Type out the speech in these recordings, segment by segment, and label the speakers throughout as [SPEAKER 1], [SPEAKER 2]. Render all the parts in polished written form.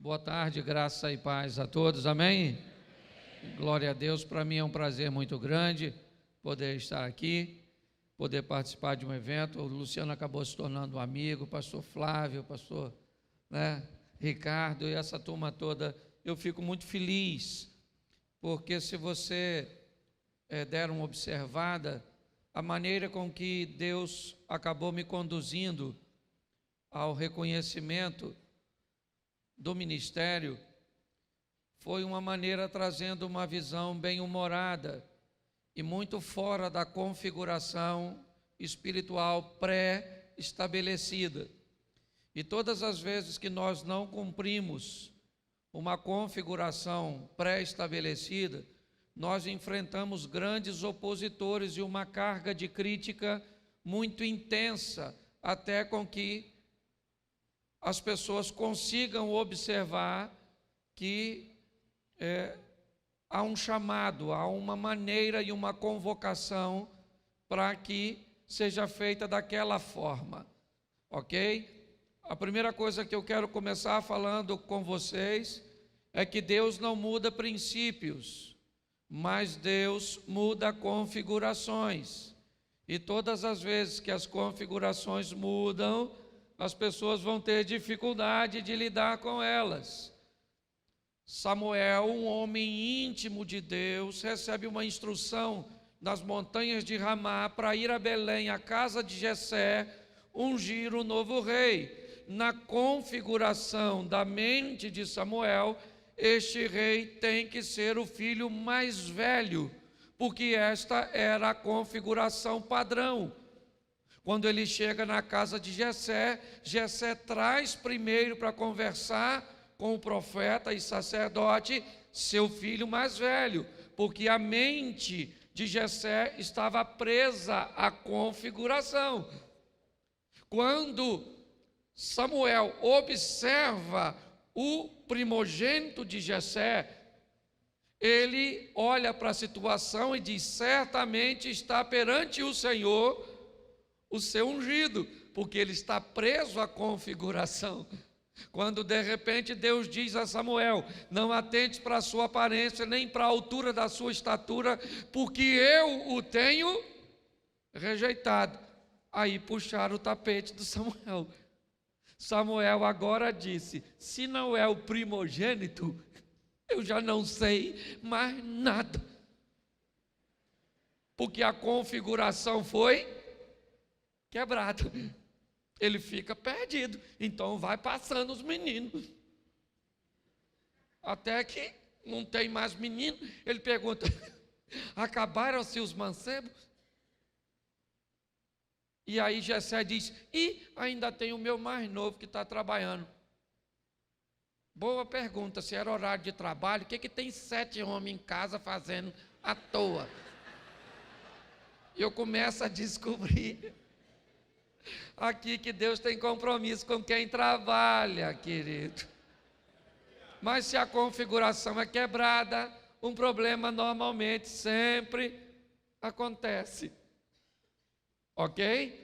[SPEAKER 1] Boa tarde, graça e paz a todos, amém? Glória a Deus, para mim é um prazer muito grande poder estar aqui, poder participar de um evento. O Luciano acabou se tornando um amigo, o pastor Flávio, o pastor Ricardo e essa turma toda. Eu fico muito feliz, porque se você der uma observada, a maneira com que Deus acabou me conduzindo ao reconhecimento do ministério foi uma maneira trazendo uma visão bem-humorada e muito fora da configuração espiritual pré-estabelecida. E todas as vezes que nós não cumprimos uma configuração pré-estabelecida, nós enfrentamos grandes opositores e uma carga de crítica muito intensa, até com que as pessoas consigam observar que há um chamado, há uma maneira e uma convocação para que seja feita daquela forma, ok? A primeira coisa que eu quero começar falando com vocês é que Deus não muda princípios, mas Deus muda configurações. E todas as vezes que as configurações mudam, as pessoas vão ter dificuldade de lidar com elas. Samuel, um homem íntimo de Deus, recebe uma instrução nas montanhas de Ramá para ir a Belém, à casa de Jessé, ungir o novo rei. Na configuração da mente de Samuel, este rei tem que ser o filho mais velho, porque esta era a configuração padrão. Quando ele chega na casa de Jessé, Jessé traz primeiro para conversar com o profeta e sacerdote seu filho mais velho, porque a mente de Jessé estava presa à configuração. Quando Samuel observa o primogênito de Jessé, ele olha para a situação e diz: certamente está perante o Senhor o seu ungido, porque ele está preso à configuração. Quando de repente Deus diz a Samuel: não atentes para a sua aparência, nem para a altura da sua estatura, porque eu o tenho rejeitado. Aí puxaram o tapete do Samuel. Samuel agora disse: se não é o primogênito, eu já não sei mais nada, porque a configuração foi quebrado. Ele fica perdido. Então vai passando os meninos, até que não tem mais menino. Ele pergunta: acabaram-se os mancebos? E aí Jessé diz: e ainda tem o meu mais novo que está trabalhando. Boa pergunta, se era horário de trabalho, o que tem 7 homens em casa fazendo à toa? Eu começo a descobrir aqui que Deus tem compromisso com quem trabalha, querido. Mas se a configuração é quebrada, um problema normalmente sempre acontece, ok?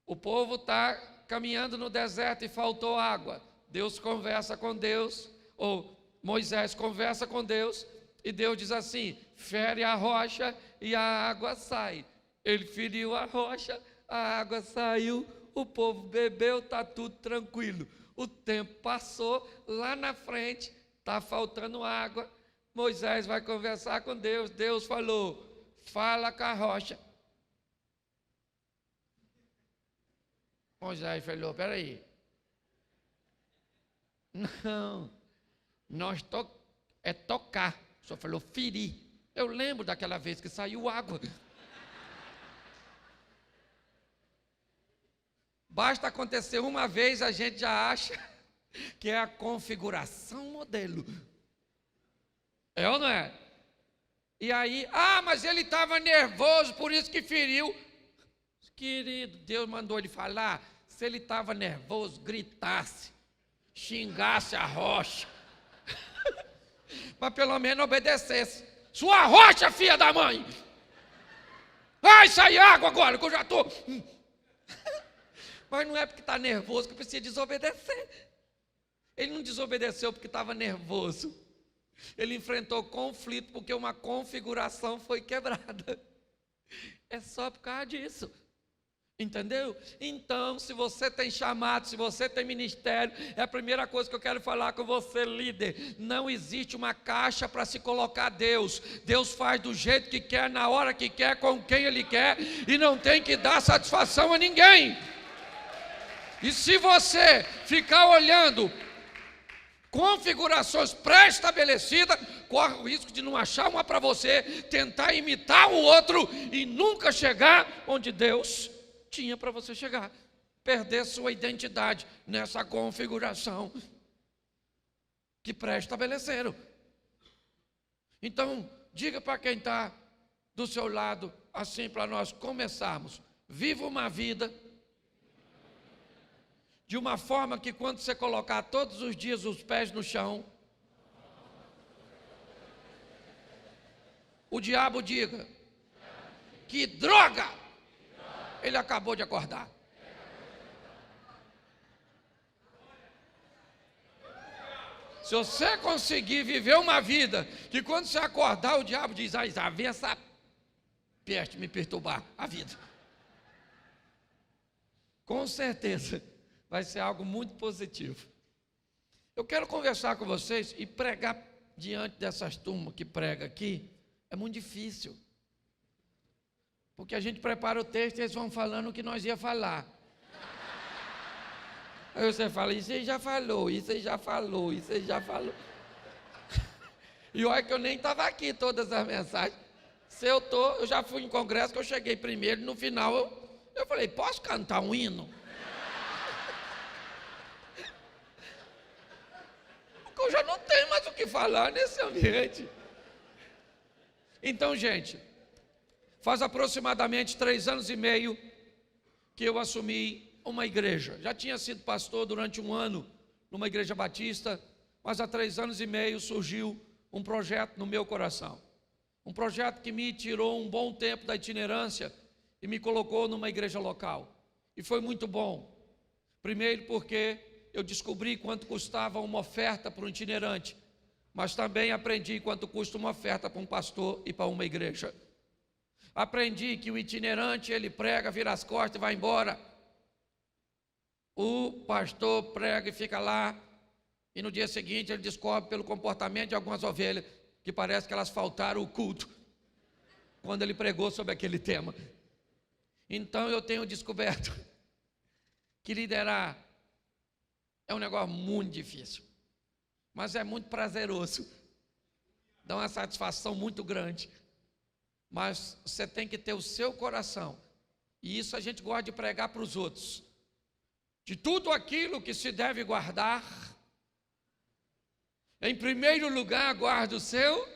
[SPEAKER 1] O povo está caminhando no deserto e faltou água. Deus conversa com Deus, ou Moisés conversa com Deus, e Deus diz assim: fere a rocha e a água sai. Ele feriu a rocha, a água saiu, o povo bebeu, está tudo tranquilo. O tempo passou, lá na frente está faltando água. Moisés vai conversar com Deus. Deus falou: fala com a rocha. Moisés falou: peraí, não, é tocar. O senhor falou ferir. Eu lembro daquela vez que saiu água. Basta acontecer uma vez, a gente já acha que é a configuração modelo. É ou não é? E aí, mas ele estava nervoso, por isso que feriu. Querido, Deus mandou ele falar. Se ele estava nervoso, gritasse, xingasse a rocha, mas pelo menos obedecesse. Sua rocha, filha da mãe! Vai sair água agora, que eu já estou... Mas não é porque está nervoso que precisa desobedecer. Ele não desobedeceu porque estava nervoso. Ele enfrentou conflito porque uma configuração foi quebrada. É só por causa disso. Entendeu? Então, se você tem chamado, se você tem ministério, é a primeira coisa que eu quero falar com você, líder. Não existe uma caixa para se colocar Deus. Deus faz do jeito que quer, na hora que quer, com quem Ele quer, e não tem que dar satisfação a ninguém. E se você ficar olhando configurações pré-estabelecidas, corre o risco de não achar uma para você, tentar imitar o outro e nunca chegar onde Deus tinha para você chegar. Perder sua identidade nessa configuração que pré-estabeleceram. Então, diga para quem está do seu lado, assim, para nós começarmos. Viva uma vida de uma forma que quando você colocar todos os dias os pés no chão, o diabo diga: que droga! Ele acabou de acordar. Se você conseguir viver uma vida que quando você acordar, o diabo diz: ah, vem essa peste me perturbar a vida. Com certeza vai ser algo muito positivo. Eu quero conversar com vocês e pregar diante dessas turmas que prega aqui. É muito difícil. Porque a gente prepara o texto e eles vão falando o que nós ia falar. Aí você fala: isso aí já falou, isso aí já falou, isso aí já falou. E olha que eu nem estava aqui todas as mensagens. Se eu já fui em congresso que eu cheguei primeiro, no final eu falei: posso cantar um hino? Porque eu já não tenho mais o que falar nesse ambiente. Então, gente, faz aproximadamente 3 anos e meio que eu assumi uma igreja. Já tinha sido pastor durante 1 ano numa igreja batista, mas há 3 anos e meio surgiu um projeto no meu coração. Um projeto que me tirou um bom tempo da itinerância e me colocou numa igreja local. E foi muito bom. Primeiro porque eu descobri quanto custava uma oferta para um itinerante, mas também aprendi quanto custa uma oferta para um pastor e para uma igreja. Aprendi que o itinerante, ele prega, vira as costas e vai embora. O pastor prega e fica lá, e no dia seguinte ele descobre pelo comportamento de algumas ovelhas que parece que elas faltaram o culto quando ele pregou sobre aquele tema. Então eu tenho descoberto que liderar é um negócio muito difícil, mas é muito prazeroso, dá uma satisfação muito grande. Mas você tem que ter o seu coração, e isso a gente gosta de pregar para os outros. De tudo aquilo que se deve guardar, em primeiro lugar, guarda o seu.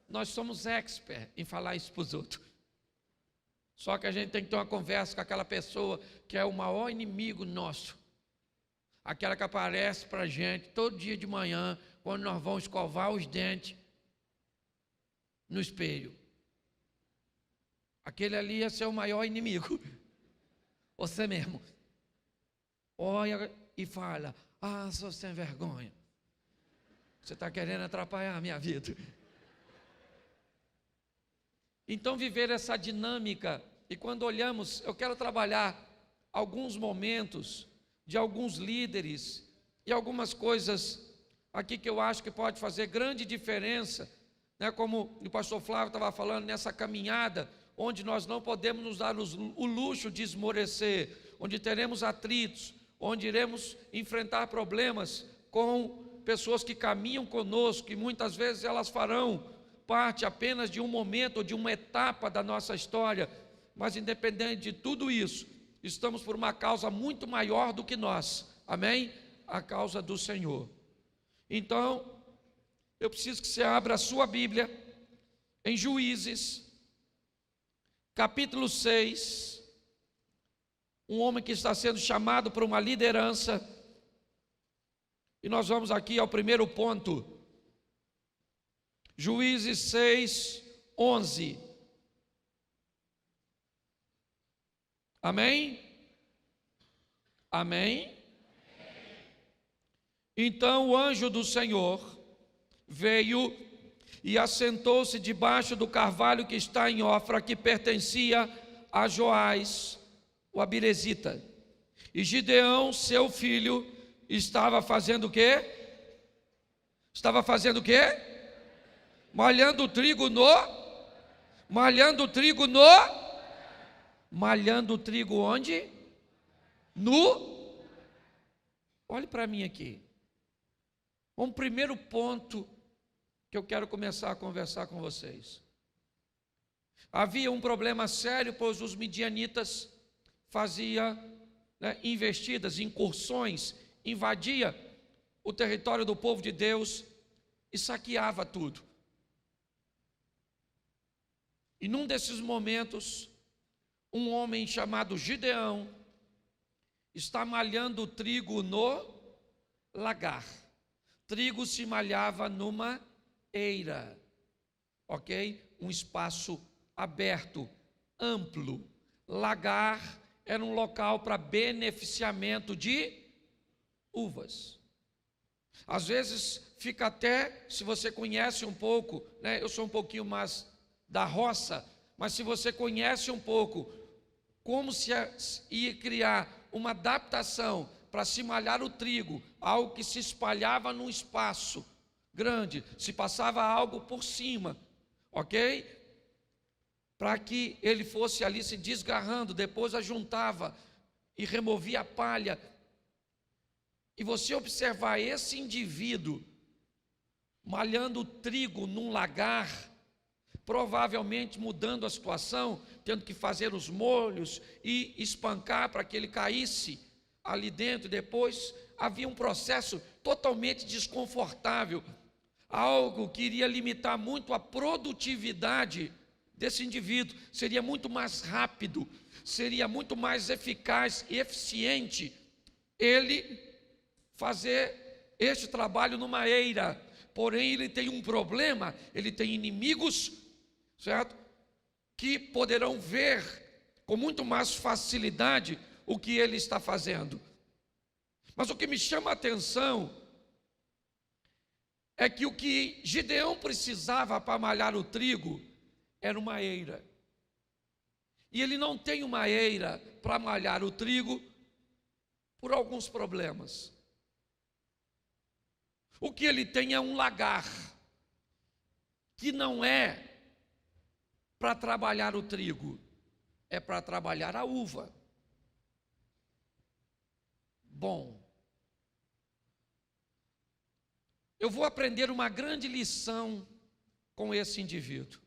[SPEAKER 1] Nós somos expert em falar isso para os outros. Só que a gente tem que ter uma conversa com aquela pessoa que é o maior inimigo nosso. Aquela que aparece para a gente todo dia de manhã, quando nós vamos escovar os dentes no espelho. Aquele ali é seu maior inimigo. Você mesmo. Olha e fala: ah, sou sem vergonha. Você está querendo atrapalhar a minha vida. Então viver essa dinâmica, e quando olhamos, eu quero trabalhar alguns momentos de alguns líderes e algumas coisas aqui que eu acho que pode fazer grande diferença, né? Como o pastor Flávio estava falando, nessa caminhada, onde nós não podemos nos dar o luxo de esmorecer, onde teremos atritos, onde iremos enfrentar problemas com pessoas que caminham conosco, e muitas vezes elas farão parte apenas de um momento ou de uma etapa da nossa história, mas independente de tudo isso, estamos por uma causa muito maior do que nós, amém? A causa do Senhor. Então, eu preciso que você abra a sua Bíblia em Juízes, capítulo 6, um homem que está sendo chamado para uma liderança, e nós vamos aqui ao primeiro ponto, Juízes 6, 11. Amém? Amém? Então o anjo do Senhor veio e assentou-se debaixo do carvalho que está em Ofra, que pertencia a Joás, o Abirezita. E Gideão, seu filho, estava fazendo o quê? Estava fazendo o quê? Malhando o trigo onde? Olhe para mim aqui. Um primeiro ponto que eu quero começar a conversar com vocês. Havia um problema sério, pois os midianitas faziam investidas, incursões, invadia o território do povo de Deus e saqueava tudo. E num desses momentos, um homem chamado Gideão está malhando o trigo no lagar. Trigo se malhava numa eira, ok? Um espaço aberto, amplo. Lagar era um local para beneficiamento de uvas. Às vezes fica até, se você conhece um pouco, eu sou um pouquinho mais da roça, mas se você conhece um pouco como se ia criar uma adaptação para se malhar o trigo, algo que se espalhava num espaço grande, se passava algo por cima, ok? Para que ele fosse ali se desgarrando, depois ajuntava e removia a palha. E você observar esse indivíduo malhando o trigo num lagar, provavelmente mudando a situação, tendo que fazer os molhos e espancar para que ele caísse ali dentro. Depois havia um processo totalmente desconfortável, algo que iria limitar muito a produtividade desse indivíduo. Seria muito mais rápido, seria muito mais eficaz e eficiente ele fazer este trabalho numa eira. Porém, ele tem um problema, ele tem inimigos, certo? Que poderão ver com muito mais facilidade o que ele está fazendo. Mas o que me chama a atenção é que o que Gideão precisava para malhar o trigo era uma eira. E ele não tem uma eira para malhar o trigo por alguns problemas. O que ele tem é um lagar, que não é para trabalhar o trigo, é para trabalhar a uva. Bom, eu vou aprender uma grande lição com esse indivíduo.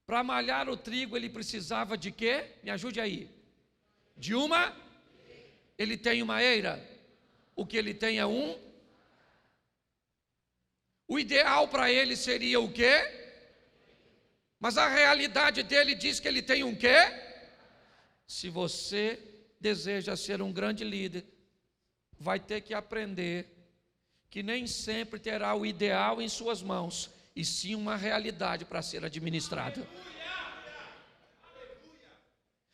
[SPEAKER 1] Para malhar o trigo, ele precisava de quê? Me ajude aí. De uma? Ele tem uma eira. O que ele tem é um? O ideal para ele seria o quê? Mas a realidade dele diz que ele tem um quê? Se você deseja ser um grande líder, vai ter que aprender que nem sempre terá o ideal em suas mãos, e sim uma realidade para ser administrada.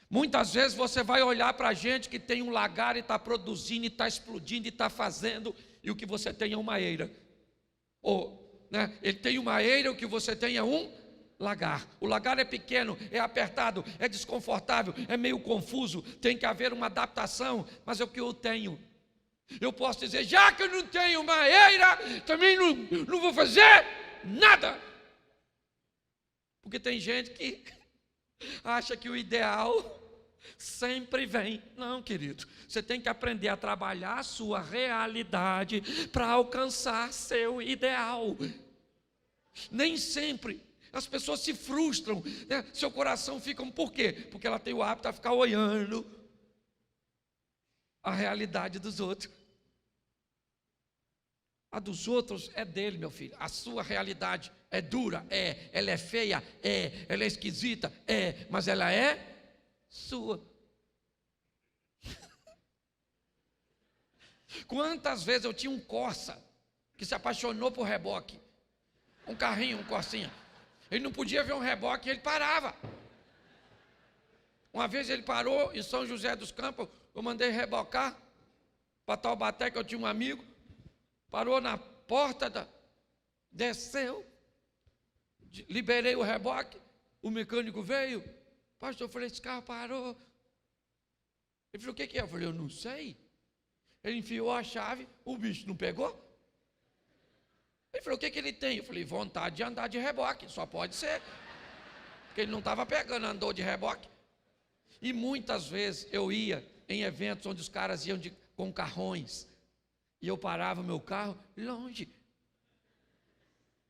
[SPEAKER 1] Muitas vezes você vai olhar para a gente que tem um lagar e está produzindo, e está explodindo, e está fazendo, e o que você tem é uma eira. Ele tem uma eira, o que você tem é um lagar. O lagar é pequeno, é apertado, é desconfortável, é meio confuso, tem que haver uma adaptação, mas é o que eu tenho. Eu posso dizer, já que eu não tenho uma eira, também não vou fazer nada. Porque tem gente que acha que o ideal sempre vem. Não, querido, você tem que aprender a trabalhar a sua realidade para alcançar seu ideal. Nem sempre as pessoas se frustram, seu coração fica, por quê? Porque ela tem o hábito de ficar olhando a realidade dos outros. A dos outros é dele, meu filho. A sua realidade é dura, ela é feia, ela é esquisita, mas ela é sua. Quantas vezes eu tinha um Corsa que se apaixonou por reboque, um carrinho, um Corsinha. Ele não podia ver um reboque e ele parava. Uma vez ele parou em São José dos Campos, eu mandei rebocar para Taubaté, que eu tinha um amigo. Parou na porta, desceu, liberei o reboque, o mecânico veio. Pastor, eu falei, esse carro parou. Ele falou, o que é? Eu falei, eu não sei. Ele enfiou a chave, o bicho não pegou. Ele falou, o que ele tem? Eu falei, vontade de andar de reboque, só pode ser. Porque ele não estava pegando, andou de reboque. E muitas vezes eu ia em eventos onde os caras iam com carrões, e eu parava meu carro longe.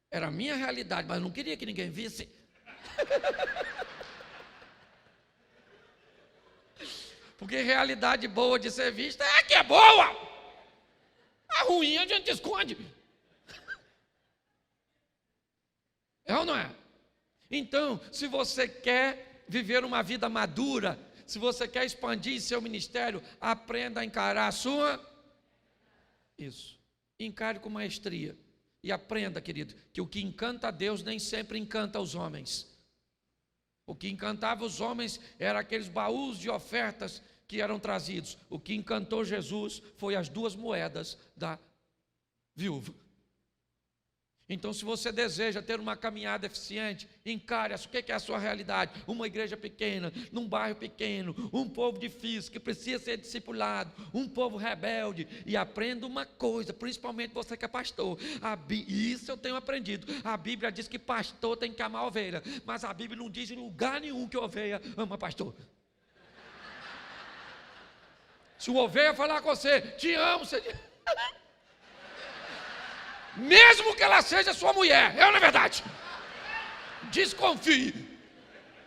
[SPEAKER 1] Era a minha realidade, mas eu não queria que ninguém visse. Porque realidade boa de ser vista é que é boa. A ruim a gente esconde. É ou não é? Então, se você quer viver uma vida madura, se você quer expandir seu ministério, aprenda a encarar a sua... Isso. Encare com maestria. E aprenda, querido, que o que encanta a Deus nem sempre encanta os homens. O que encantava os homens eram aqueles baús de ofertas que eram trazidos. O que encantou Jesus foi as 2 moedas da viúva. Então, se você deseja ter uma caminhada eficiente, encare o que é a sua realidade. Uma igreja pequena, num bairro pequeno, um povo difícil, que precisa ser discipulado, um povo rebelde. E aprenda uma coisa, principalmente você que é pastor. Isso eu tenho aprendido. A Bíblia diz que pastor tem que amar a ovelha, mas a Bíblia não diz em lugar nenhum que a ovelha ama pastor. Se uma ovelha falar com você, te amo, você diz... Mesmo que ela seja sua mulher, é ou não é verdade? Desconfie.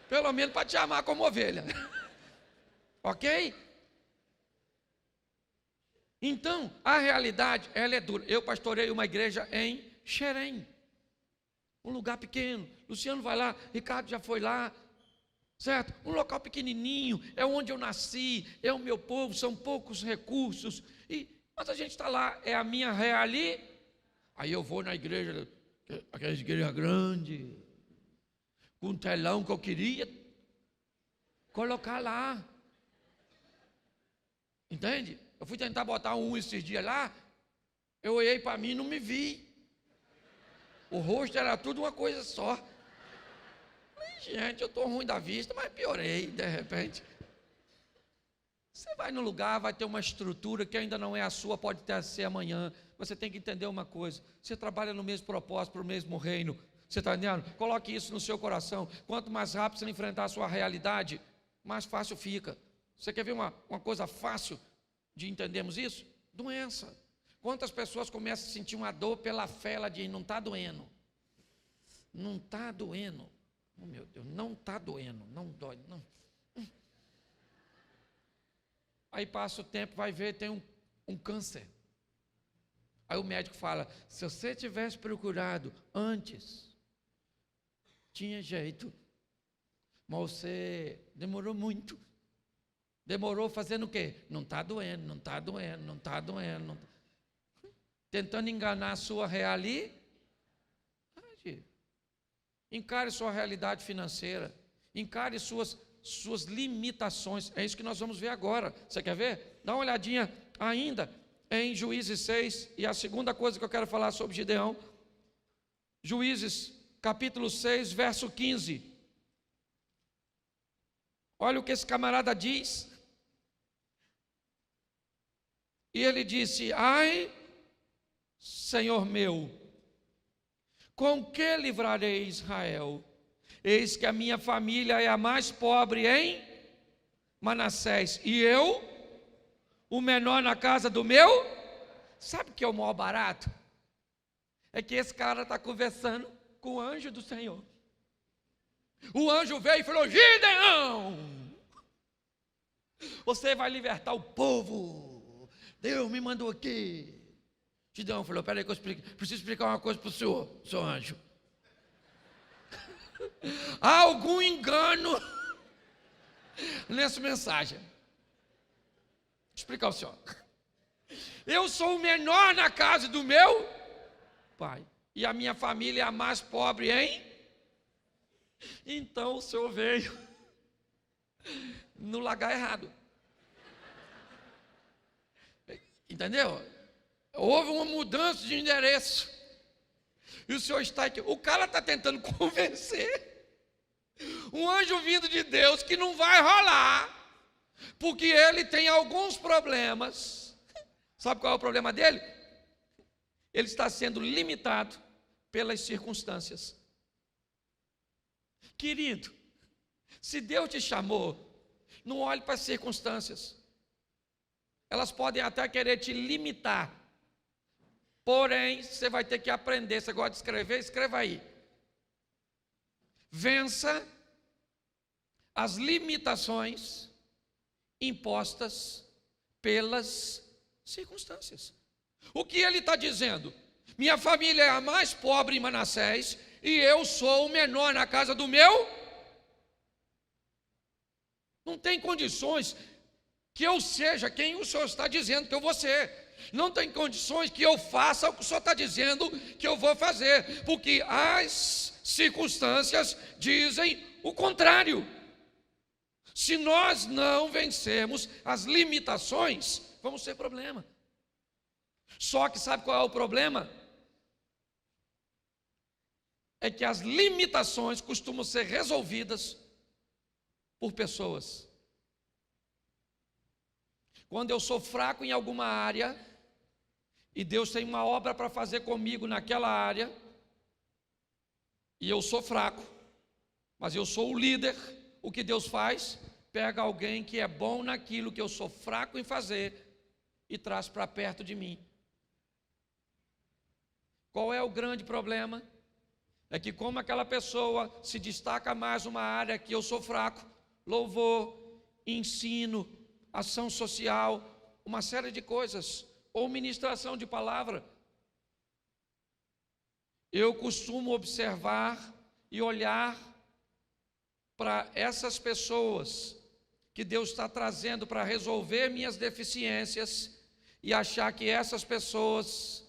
[SPEAKER 1] Pelo menos para te amar como ovelha. Ok? Então, a realidade, ela é dura. Eu pastorei uma igreja em Xerém. Um lugar pequeno. Luciano vai lá, Ricardo já foi lá. Certo? Um local pequenininho, é onde eu nasci, é o meu povo, são poucos recursos. Mas a gente está lá, é a minha realidade. Aí eu vou na igreja, aquela igreja grande, com um telão que eu queria colocar lá. Entende? Eu fui tentar botar esses dias lá, eu olhei para mim e não me vi. O rosto era tudo uma coisa só. Falei, gente, eu estou ruim da vista, mas piorei de repente. Você vai no lugar, vai ter uma estrutura que ainda não é a sua, pode até ser amanhã. Você tem que entender uma coisa, você trabalha no mesmo propósito, para o mesmo reino. Você está entendendo? Coloque isso no seu coração. Quanto mais rápido você enfrentar a sua realidade, mais fácil fica. Você quer ver uma coisa fácil de entendermos isso? Doença. Quantas pessoas começam a sentir uma dor pela fé, ela diz, não está doendo. Não está doendo. Oh, meu Deus, não está doendo, não dói, não. Aí passa o tempo, vai ver, tem um câncer. Aí o médico fala, se você tivesse procurado antes, tinha jeito. Mas você demorou muito. Demorou fazendo o quê? Não está doendo, não está doendo, não está doendo. Não tá... Tentando enganar a sua realidade. Encare sua realidade financeira. Encare suas limitações. É isso que nós vamos ver agora. Você quer ver? Dá uma olhadinha ainda em Juízes 6. E a segunda coisa que eu quero falar sobre Gideão. Juízes, capítulo 6, verso 15. Olha o que esse camarada diz. E ele disse, ai, Senhor meu, com que livrarei Israel? Eis que a minha família é a mais pobre em Manassés, e eu, o menor na casa do meu. Sabe o que é o maior barato? É que esse cara está conversando com o anjo do Senhor. O anjo veio e falou, Gideão, você vai libertar o povo. Deus me mandou aqui. Gideão falou, peraí que eu preciso explicar uma coisa para o senhor, seu anjo. Há algum engano nessa mensagem. Vou explicar ao senhor. Eu sou o menor na casa do meu pai, e a minha família é a mais pobre, hein? Então o senhor veio no lugar errado. Entendeu? Houve uma mudança de endereço. E o senhor está aqui. O cara está tentando convencer um anjo vindo de Deus que não vai rolar, porque ele tem alguns problemas. Sabe qual é o problema dele? Ele está sendo limitado pelas circunstâncias. Querido, se Deus te chamou, não olhe para as circunstâncias. Elas podem até querer te limitar. Porém, você vai ter que aprender. Você gosta de escrever? Escreva aí. Vença as limitações impostas pelas circunstâncias. O que ele está dizendo? Minha família é a mais pobre em Manassés e eu sou o menor na casa do meu. Não tem condições que eu seja quem o Senhor está dizendo que eu vou ser. Não tem condições que eu faça o que o Senhor está dizendo que eu vou fazer, porque as circunstâncias dizem o contrário. Se nós não vencermos as limitações, vamos ter problema. Só que sabe qual é o problema? É que as limitações costumam ser resolvidas por pessoas. Quando eu sou fraco em alguma área, e Deus tem uma obra para fazer comigo naquela área, e eu sou fraco, mas eu sou o líder, o que Deus faz? Pega alguém que é bom naquilo que eu sou fraco em fazer, e traz para perto de mim. Qual é o grande problema? É que como aquela pessoa se destaca mais numa área que eu sou fraco, louvor, ensino, ação social, uma série de coisas, ou ministração de palavra, eu costumo observar e olhar para essas pessoas que Deus está trazendo para resolver minhas deficiências e achar que essas pessoas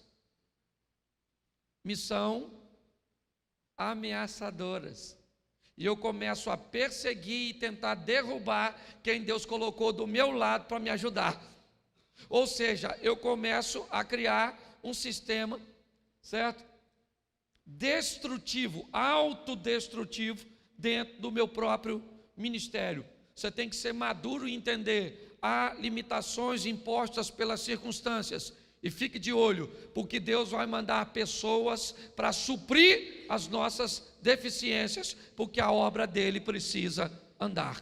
[SPEAKER 1] me são ameaçadoras. E eu começo a perseguir e tentar derrubar quem Deus colocou do meu lado para me ajudar. Ou seja, eu começo a criar um sistema, certo? Destrutivo, autodestrutivo dentro do meu próprio ministério. Você tem que ser maduro e entender, há limitações impostas pelas circunstâncias. E fique de olho, porque Deus vai mandar pessoas para suprir as nossas deficiências, porque a obra dele precisa andar.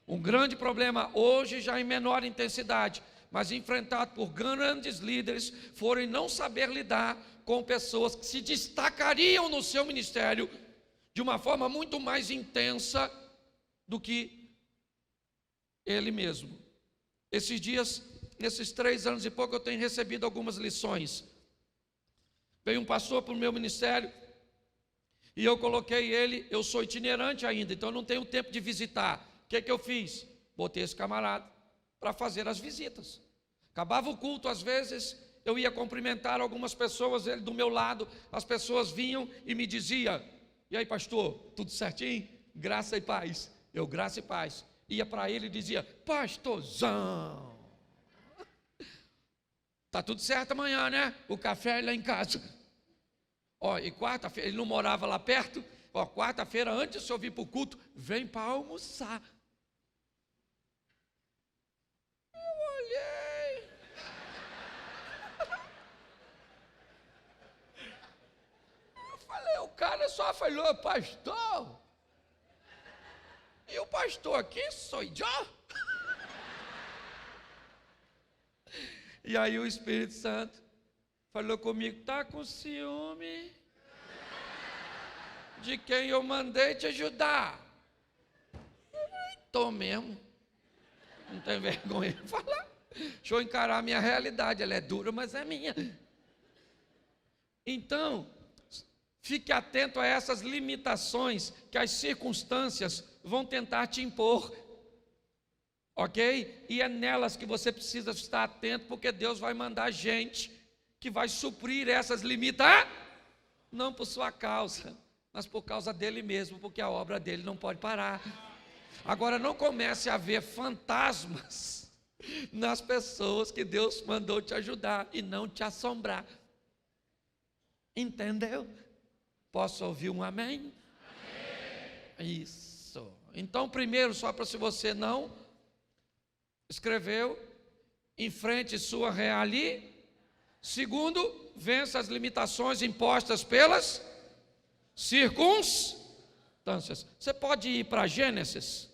[SPEAKER 1] Um grande problema hoje, já em menor intensidade, mas enfrentado por grandes líderes, foram não saber lidar com pessoas que se destacariam no seu ministério de uma forma muito mais intensa do que ele mesmo. Esses dias, nesses 3 anos e pouco, eu tenho recebido algumas lições. Veio um pastor para o meu ministério e eu coloquei ele, eu sou itinerante ainda, então eu não tenho tempo de visitar. O que eu fiz? Botei esse camarada para fazer as visitas. Acabava o culto, às vezes, eu ia cumprimentar algumas pessoas, ele do meu lado, as pessoas vinham e me diziam, e aí pastor, tudo certinho? Graça e paz. Eu, graça e paz. Ia para ele e dizia, pastorzão, tá tudo certo amanhã, né? O café é lá em casa. Ó, e quarta-feira, ele não morava lá perto, ó, quarta-feira, antes de eu vir para o culto, vem para almoçar. Eu olhei. Eu falei, o cara só falou, pastor. E o pastor aqui sou eu. E aí o Espírito Santo falou comigo, está com ciúme de quem eu mandei te ajudar? Estou mesmo. Não tem vergonha de falar. Deixa eu encarar a minha realidade, ela é dura, mas é minha. Então, fique atento a essas limitações que as circunstâncias vão tentar te impor. Ok? E é nelas que você precisa estar atento, porque Deus vai mandar gente que vai suprir essas limitações, não por sua causa, mas por causa dele mesmo, porque a obra dele não pode parar. Agora, não comece a ver fantasmas nas pessoas que Deus mandou te ajudar e não te assombrar. Entendeu? Posso ouvir um amém? Amém. Isso. Então, primeiro, só para se você não escreveu, enfrente sua realidade. Segundo, vença as limitações impostas pelas circunstâncias. Você pode ir para Gênesis.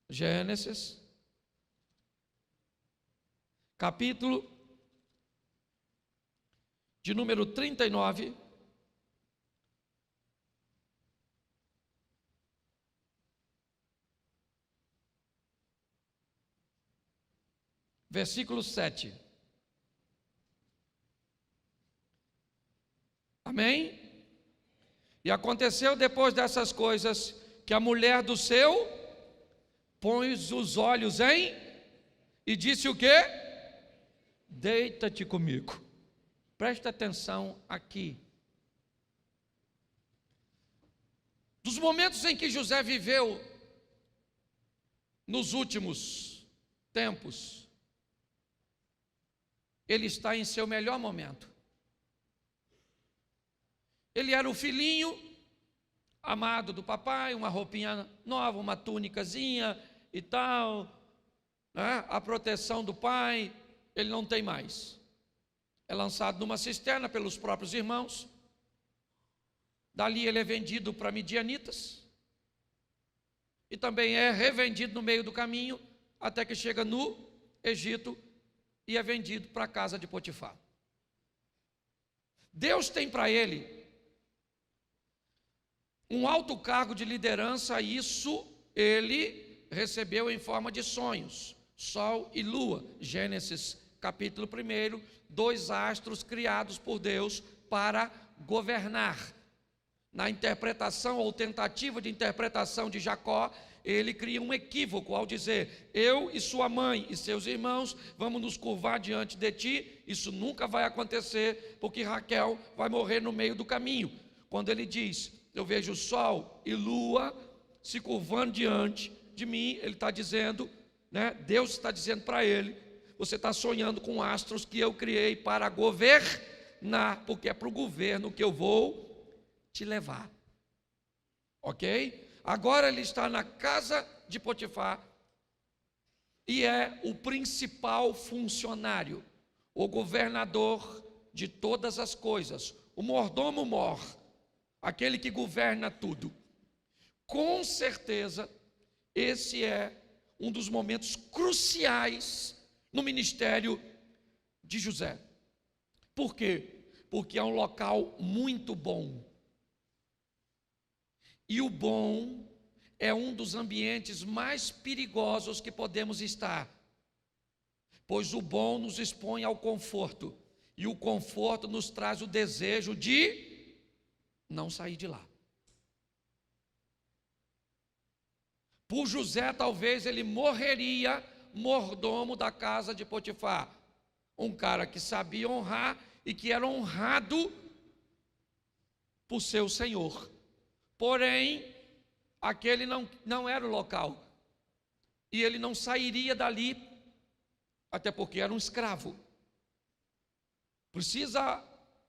[SPEAKER 1] Gênesis, capítulo de número 39. Versículo 7. Amém? E aconteceu depois dessas coisas que a mulher do seu pôs os olhos em e disse o quê? Deita-te comigo. Presta atenção aqui. Dos momentos em que José viveu nos últimos tempos, ele está em seu melhor momento. Ele era o filhinho amado do papai, uma roupinha nova, uma túnicazinha e tal, né? A proteção do pai, ele não tem mais. É lançado numa cisterna pelos próprios irmãos. Dali ele é vendido para midianitas e também é revendido no meio do caminho até que chega no Egito e é vendido para a casa de Potifar. Deus tem para ele um alto cargo de liderança, isso ele recebeu em forma de sonhos, sol e lua. Gênesis capítulo 1, 2 astros criados por Deus para governar. Na interpretação ou tentativa de interpretação de Jacó, ele cria um equívoco ao dizer: eu e sua mãe e seus irmãos vamos nos curvar diante de ti. Isso nunca vai acontecer, porque Raquel vai morrer no meio do caminho. Quando ele diz: eu vejo sol e lua se curvando diante de mim, ele está dizendo, né? Deus está dizendo para ele: você está sonhando com astros que eu criei para governar, porque é para o governo que eu vou te levar. Ok? Agora ele está na casa de Potifar e é o principal funcionário, o governador de todas as coisas, o mordomo mor, aquele que governa tudo. Com certeza, esse é um dos momentos cruciais no ministério de José. Por quê? Porque é um local muito bom. E o bom é um dos ambientes mais perigosos que podemos estar, pois o bom nos expõe ao conforto, e o conforto nos traz o desejo de não sair de lá. Por José, talvez ele morreria mordomo da casa de Potifar, um cara que sabia honrar e que era honrado por seu senhor. Porém, aquele não era o local, e ele não sairia dali, até porque era um escravo. Precisa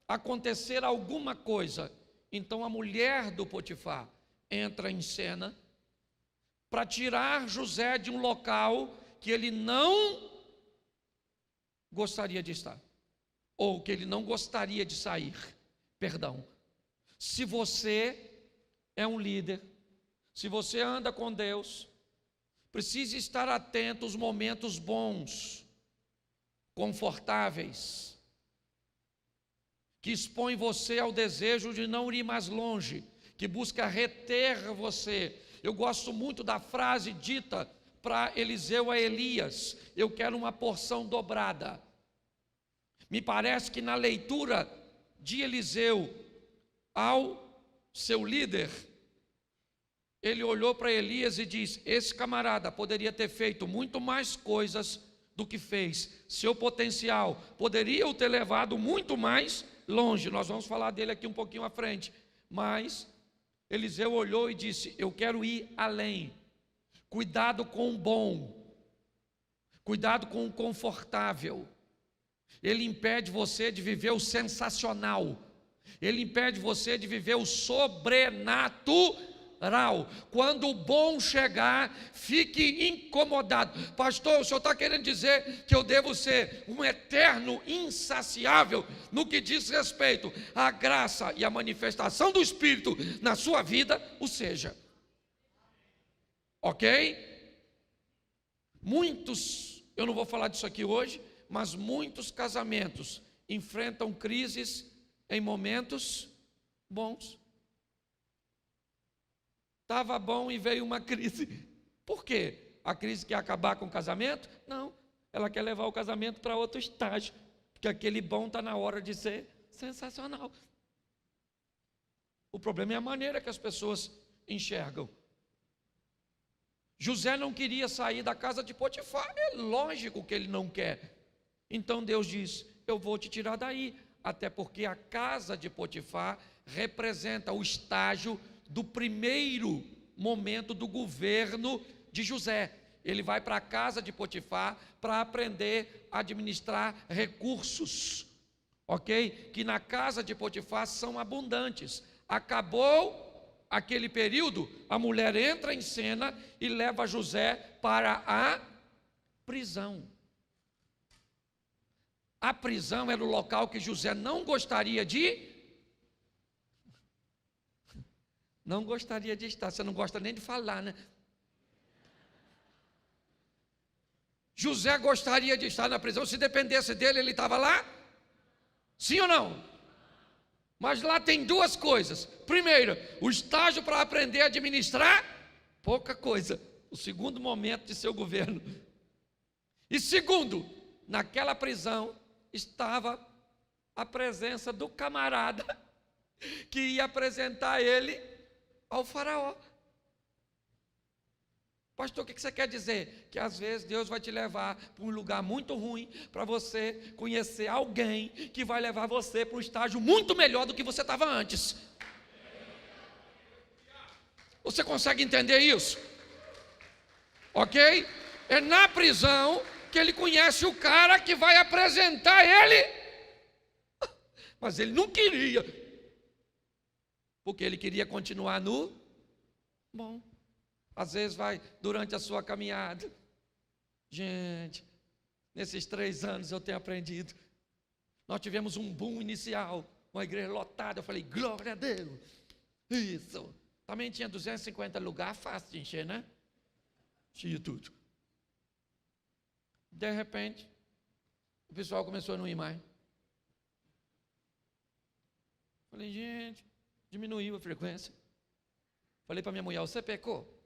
[SPEAKER 1] acontecer alguma coisa. Então a mulher do Potifar entra em cena para tirar José de um local que ele não gostaria de estar, ou que ele não gostaria de sair. Perdão. Se você é um líder, se você anda com Deus, precisa estar atento aos momentos bons, confortáveis, que expõem você ao desejo de não ir mais longe, que busca reter você. Eu gosto muito da frase dita para Eliseu a Elias: eu quero uma porção dobrada. Me parece que na leitura de Eliseu ao seu líder, ele olhou para Elias e disse: esse camarada poderia ter feito muito mais coisas do que fez, seu potencial poderia o ter levado muito mais longe. Nós vamos falar dele aqui um pouquinho à frente, mas Eliseu olhou e disse: eu quero ir além. Cuidado com o bom, cuidado com o confortável. Ele impede você de viver o sensacional, ele impede você de viver o sobrenatural. Quando o bom chegar, fique incomodado. Pastor, o senhor está querendo dizer que eu devo ser um eterno insaciável no que diz respeito à graça e à manifestação do Espírito na sua vida? O seja. Ok? Muitos, eu não vou falar disso aqui hoje, mas muitos casamentos enfrentam crises em momentos bons. Estava bom e veio uma crise. Por quê? A crise quer acabar com o casamento? Não, ela quer levar o casamento para outro estágio, porque aquele bom está na hora de ser sensacional. O problema é a maneira que as pessoas enxergam. José não queria sair da casa de Potifar, é lógico que ele não quer. Então Deus diz: eu vou te tirar daí, até porque a casa de Potifar representa o estágio do primeiro momento do governo de José. Ele vai para a casa de Potifar para aprender a administrar recursos, ok? Que na casa de Potifar são abundantes. Acabou aquele período, a mulher entra em cena e leva José para a prisão. A prisão era o local que José não gostaria de estar. Você não gosta nem de falar, né? José gostaria de estar na prisão. Se dependesse dele, ele estava lá? Sim ou não? Mas lá tem duas coisas. Primeiro, o estágio para aprender a administrar, pouca coisa. O segundo momento de seu governo. E segundo, naquela prisão estava a presença do camarada que ia apresentar ele ao faraó. Pastor, o que você quer dizer? Que às vezes Deus vai te levar para um lugar muito ruim, para você conhecer alguém que vai levar você para um estágio muito melhor do que você estava antes. Você consegue entender isso? Ok? É na prisão que ele conhece o cara que vai apresentar ele. Mas ele não queria, porque ele queria continuar no bom. Às vezes vai durante a sua caminhada. Gente, nesses 3 anos eu tenho aprendido. Nós tivemos um boom inicial, uma igreja lotada. Eu falei, glória a Deus. Isso. Também tinha 250 lugares, fácil de encher, né? Tinha tudo. De repente, o pessoal começou a não ir mais. Falei, gente, diminuiu a frequência. Falei para minha mulher, você pecou?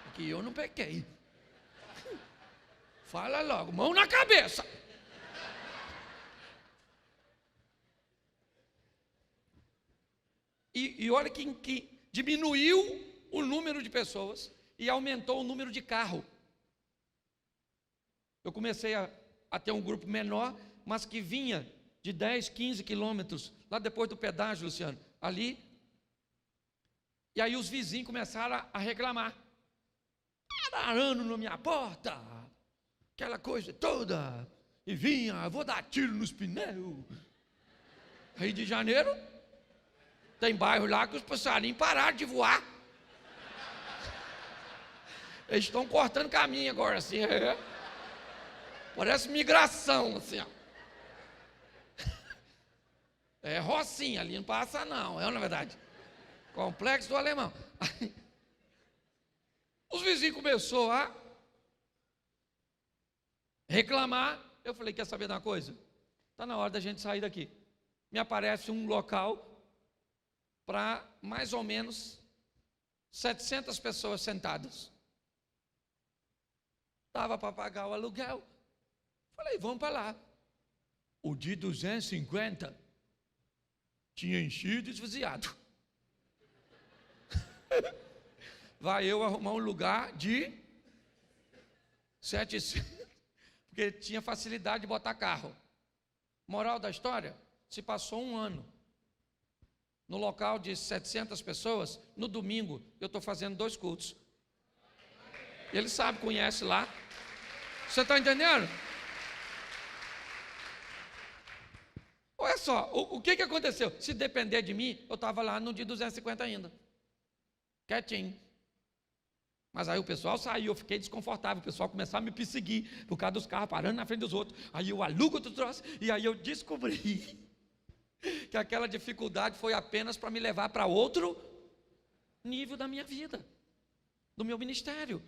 [SPEAKER 1] Porque eu não pequei. Fala logo, mão na cabeça. E olha que diminuiu o número de pessoas e aumentou o número de carro. Eu comecei a ter um grupo menor, mas que vinha de 10, 15 quilômetros, lá depois do pedágio, Luciano, ali. E aí os vizinhos começaram a reclamar. Era arando na minha porta, aquela coisa toda. E vinha, vou dar tiro nos pneus. Rio de Janeiro, tem bairro lá que os passarinhos pararam de voar. Eles estão cortando caminho agora, assim. Parece migração, assim, ó. É rocinha, ali não passa não, na verdade. Complexo do Alemão. Os vizinhos começaram a reclamar. Eu falei, quer saber de uma coisa? Está na hora da gente sair daqui. Me aparece um local para mais ou menos 700 pessoas sentadas. Estava para pagar o aluguel. Falei, vamos para lá. O de 250 tinha enchido e esvaziado. Vai eu arrumar um lugar de 700, porque tinha facilidade de botar carro. Moral da história, se passou 1 ano. No local de 700 pessoas, no domingo, eu estou fazendo 2 cultos. Ele sabe, conhece lá. Você está entendendo? Olha só, o que aconteceu? Se depender de mim, eu estava lá no dia 250 ainda. Quietinho. Mas aí o pessoal saiu, eu fiquei desconfortável, o pessoal começou a me perseguir, por causa dos carros parando na frente dos outros. Aí eu alugo outro troço, e aí eu descobri que aquela dificuldade foi apenas para me levar para outro nível da minha vida, do meu ministério.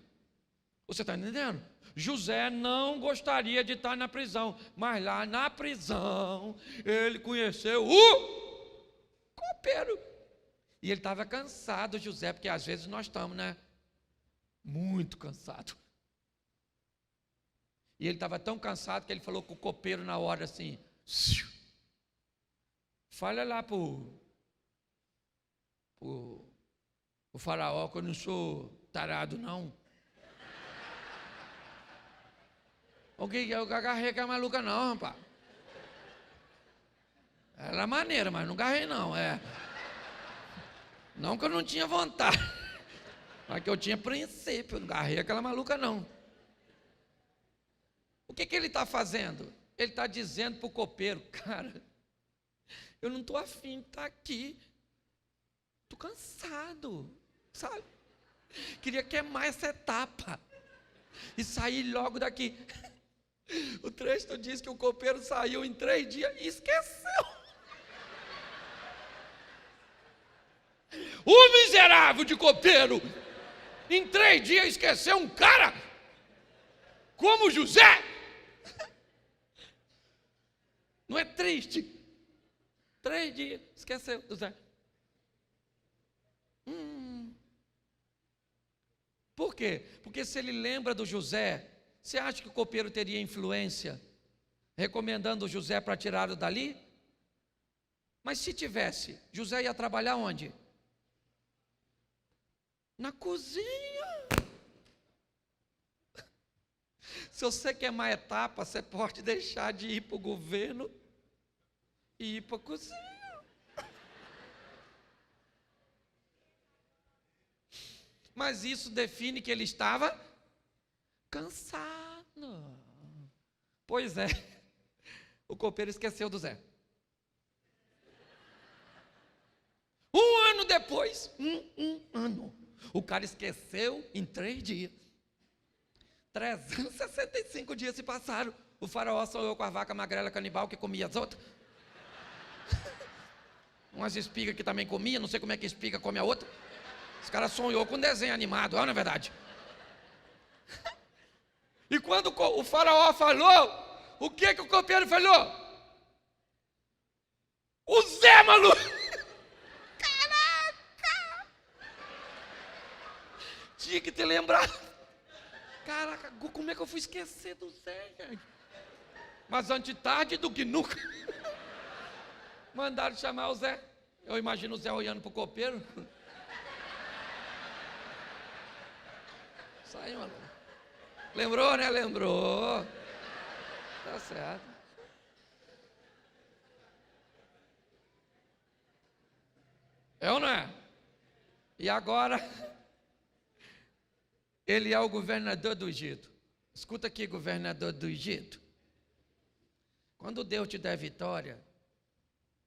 [SPEAKER 1] Você está entendendo? José não gostaria de estar na prisão, mas lá na prisão ele conheceu o copeiro. E ele estava cansado, José, porque às vezes nós estamos, né? Muito cansado. E ele estava tão cansado que ele falou com o copeiro na hora assim: fala lá para o faraó que eu não sou tarado, não. Eu agarrei aquela maluca não, rapaz. Era maneira, mas não agarrei não, Não que eu não tinha vontade, mas que eu tinha princípio, não agarrei aquela maluca não. O que ele está fazendo? Ele está dizendo para o copeiro: cara, eu não estou afim de estar aqui, estou cansado, sabe? Queria queimar essa etapa e sair logo daqui. O texto diz que o copeiro saiu em 3 dias e esqueceu. O miserável de copeiro, em 3 dias esqueceu um cara como José. Não é triste? 3 dias, esqueceu José. Por quê? Porque se ele lembra do José, você acha que o copeiro teria influência recomendando o José para tirá-lo dali? Mas se tivesse, José ia trabalhar onde? Na cozinha. Se você queimar etapa, você pode deixar de ir para o governo e ir para a cozinha. Mas isso define que ele estava cansado. Pois é, o copeiro esqueceu do Zé. 1 ano depois, um ano, o cara esqueceu em 3 dias. 365 dias se passaram. O faraó sonhou com a vaca magrela canibal que comia as outras. Umas espigas que também comia, não sei como é que espiga come a outra. Os caras sonhou com um desenho animado, não é verdade? E quando o faraó falou, o que o copeiro falou? O Zé, maluco! Caraca! Tinha que te lembrar. Caraca, como é que eu fui esquecer do Zé, gente? Mas antes tarde do que nunca. Mandaram chamar o Zé. Eu imagino o Zé olhando para o copeiro. Saiu, maluco. Lembrou, né? Lembrou. Tá certo. É ou não é? E agora, ele é o governador do Egito. Escuta aqui, governador do Egito. Quando Deus te der vitória,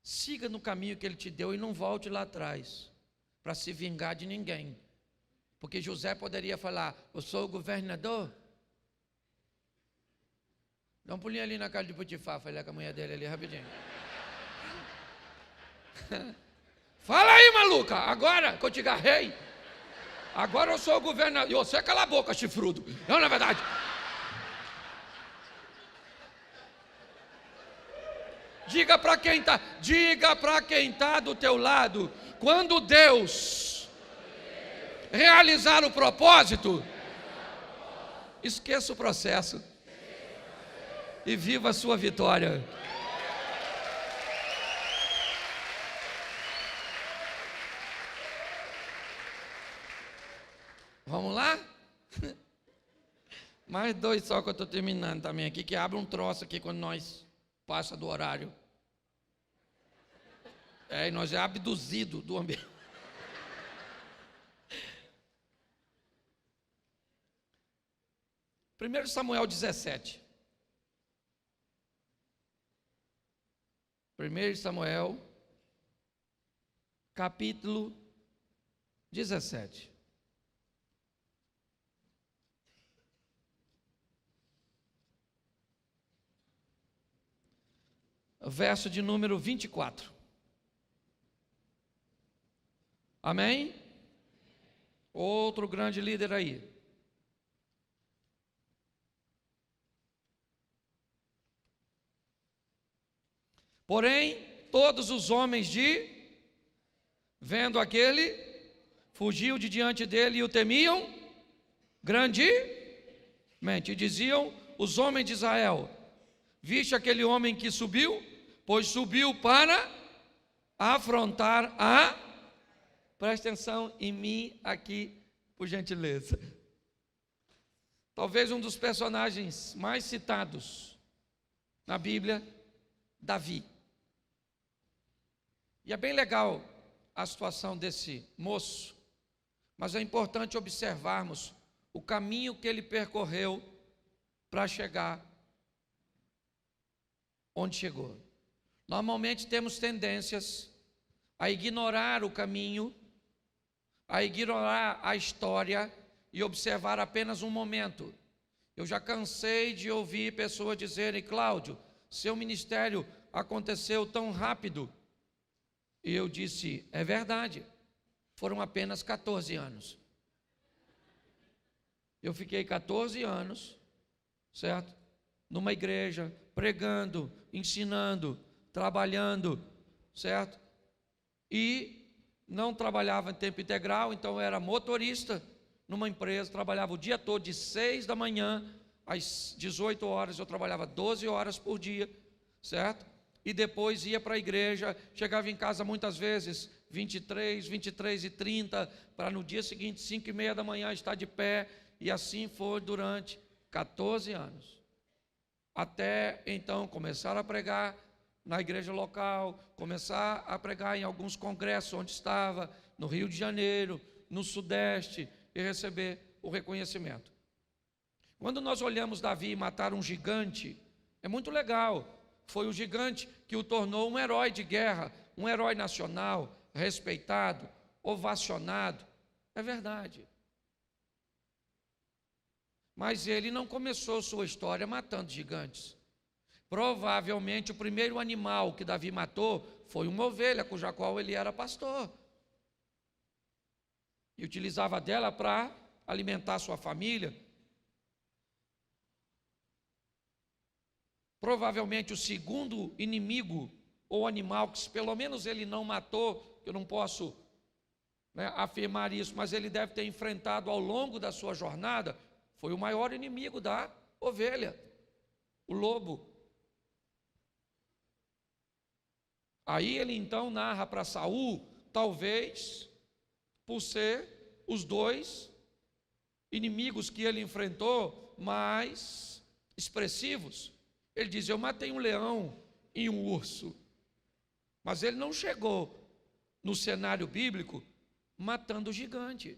[SPEAKER 1] siga no caminho que Ele te deu e não volte lá atrás, para se vingar de ninguém. Porque José poderia falar: eu sou o governador. Dá um pulinho ali na casa de Potifar, falei com a mulher dele ali rapidinho. Fala aí, maluca, agora que eu te agarrei. Agora eu sou o governador. E você cala a boca, chifrudo. Não, na verdade. Diga para quem está do teu lado, quando Deus realizar o propósito, esqueça o processo e viva a sua vitória. Vamos lá? Mais 2 só que eu estou terminando também aqui, que abre um troço aqui quando nós passa do horário. E nós é abduzido do ambiente. 1 Samuel 17. 1 Samuel, capítulo 17. Verso de número 24. Amém? Outro grande líder aí. Porém, todos os homens vendo aquele, fugiam de diante dele e o temiam grandemente. E diziam os homens de Israel: viste aquele homem que subiu? Pois subiu para afrontar a... Presta atenção em mim aqui, por gentileza. Talvez um dos personagens mais citados na Bíblia, Davi. E é bem legal a situação desse moço, mas é importante observarmos o caminho que ele percorreu para chegar onde chegou. Normalmente temos tendências a ignorar o caminho, a ignorar a história e observar apenas um momento. Eu já cansei de ouvir pessoas dizerem: Cláudio, seu ministério aconteceu tão rápido. E eu disse: é verdade, foram apenas 14 anos. Eu fiquei 14 anos, certo? Numa igreja, pregando, ensinando, trabalhando, certo? E não trabalhava em tempo integral, então eu era motorista numa empresa, trabalhava o dia todo, de 6 da manhã às 18 horas, eu trabalhava 12 horas por dia, certo? E depois ia para a igreja, chegava em casa muitas vezes 23h30, para no dia seguinte, 5h30 da manhã, estar de pé, e assim foi durante 14 anos. Até então começar a pregar na igreja local, começar a pregar em alguns congressos onde estava, no Rio de Janeiro, no Sudeste, e receber o reconhecimento. Quando nós olhamos Davi matar um gigante, é muito legal. Foi o gigante que o tornou um herói de guerra, um herói nacional, respeitado, ovacionado. É verdade. Mas ele não começou sua história matando gigantes. Provavelmente o primeiro animal que Davi matou foi uma ovelha, cuja qual ele era pastor. E utilizava dela para alimentar sua família. Provavelmente o segundo inimigo ou animal que pelo menos ele não matou, eu não posso afirmar isso, mas ele deve ter enfrentado ao longo da sua jornada, foi o maior inimigo da ovelha, o lobo. Aí ele então narra para Saul, talvez por ser os dois inimigos que ele enfrentou mais expressivos. Ele diz: eu matei um leão e um urso. Mas ele não chegou no cenário bíblico matando o gigante.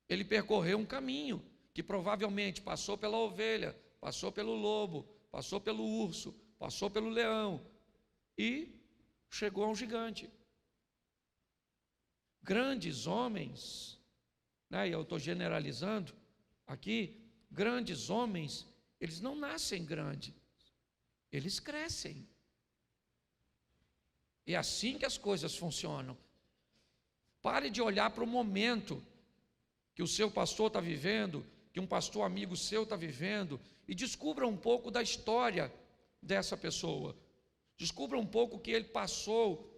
[SPEAKER 1] Ele percorreu um caminho que provavelmente passou pela ovelha, passou pelo lobo, passou pelo urso, passou pelo leão e chegou a um gigante. Grandes homens, e eu estou generalizando aqui, grandes homens, eles não nascem grandes, eles crescem. É assim que as coisas funcionam. Pare de olhar para o momento que o seu pastor está vivendo, que um pastor amigo seu está vivendo, e descubra um pouco da história dessa pessoa. Descubra um pouco o que ele passou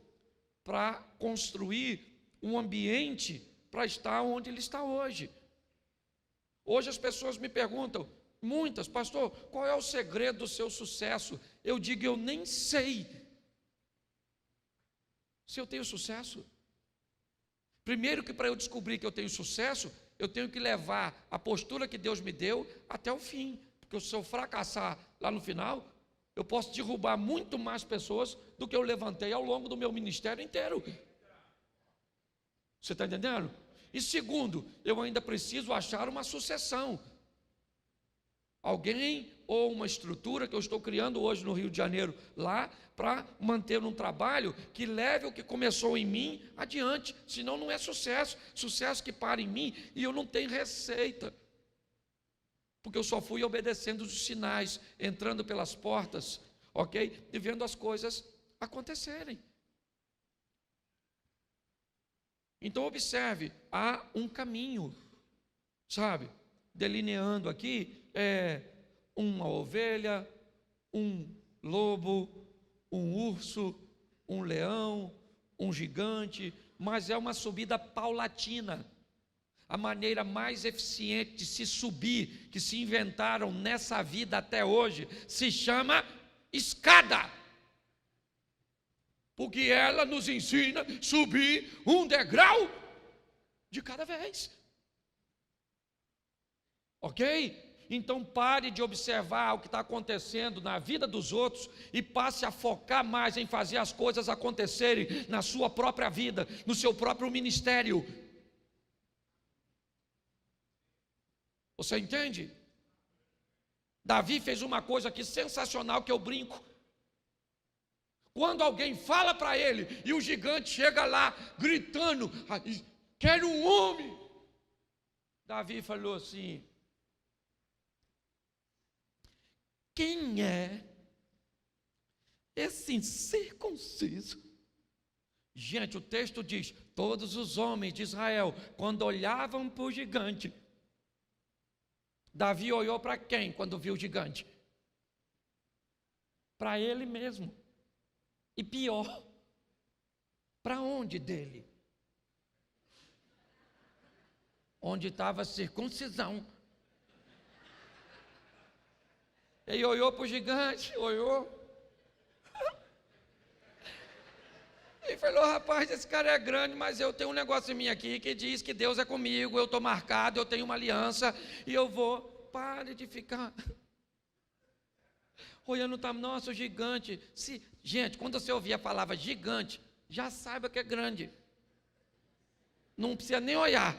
[SPEAKER 1] para construir um ambiente para estar onde ele está hoje. Hoje as pessoas me perguntam, muitas: pastor, qual é o segredo do seu sucesso? Eu digo: eu nem sei se eu tenho sucesso. Primeiro, que para eu descobrir que eu tenho sucesso, eu tenho que levar a postura que Deus me deu até o fim, porque se eu fracassar lá no final, eu posso derrubar muito mais pessoas do que eu levantei ao longo do meu ministério inteiro. Você está entendendo? E segundo, eu ainda preciso achar uma sucessão. Alguém ou uma estrutura que eu estou criando hoje no Rio de Janeiro, lá, para manter um trabalho que leve o que começou em mim adiante, senão não é sucesso. Sucesso que para em mim e eu não tenho receita, porque eu só fui obedecendo os sinais, entrando pelas portas, ok? E vendo as coisas acontecerem. Então observe, há um caminho, sabe? Delineando aqui, uma ovelha, um lobo, um urso, um leão, um gigante, mas é uma subida paulatina. A maneira mais eficiente de se subir, que se inventaram nessa vida até hoje, se chama escada. Porque ela nos ensina a subir um degrau de cada vez. Ok? Então pare de observar o que está acontecendo na vida dos outros e passe a focar mais em fazer as coisas acontecerem na sua própria vida, no seu próprio ministério. Você entende? Davi fez uma coisa aqui sensacional que eu brinco. Quando alguém fala para ele e o gigante chega lá gritando, quero um homem. Davi falou assim: quem é esse incircunciso? Gente, o texto diz: todos os homens de Israel, quando olhavam para o gigante, Davi olhou para quem quando viu o gigante? Para ele mesmo. E pior, para onde dele? Onde estava a circuncisão. Ele olhou para o gigante, olhou. E falou: rapaz, esse cara é grande, mas eu tenho um negócio em mim aqui que diz que Deus é comigo, eu estou marcado, eu tenho uma aliança, e eu vou. Pare de ficar olhando, tá, nossa, o gigante. Gente, quando você ouvir a palavra gigante, já saiba que é grande. Não precisa nem olhar.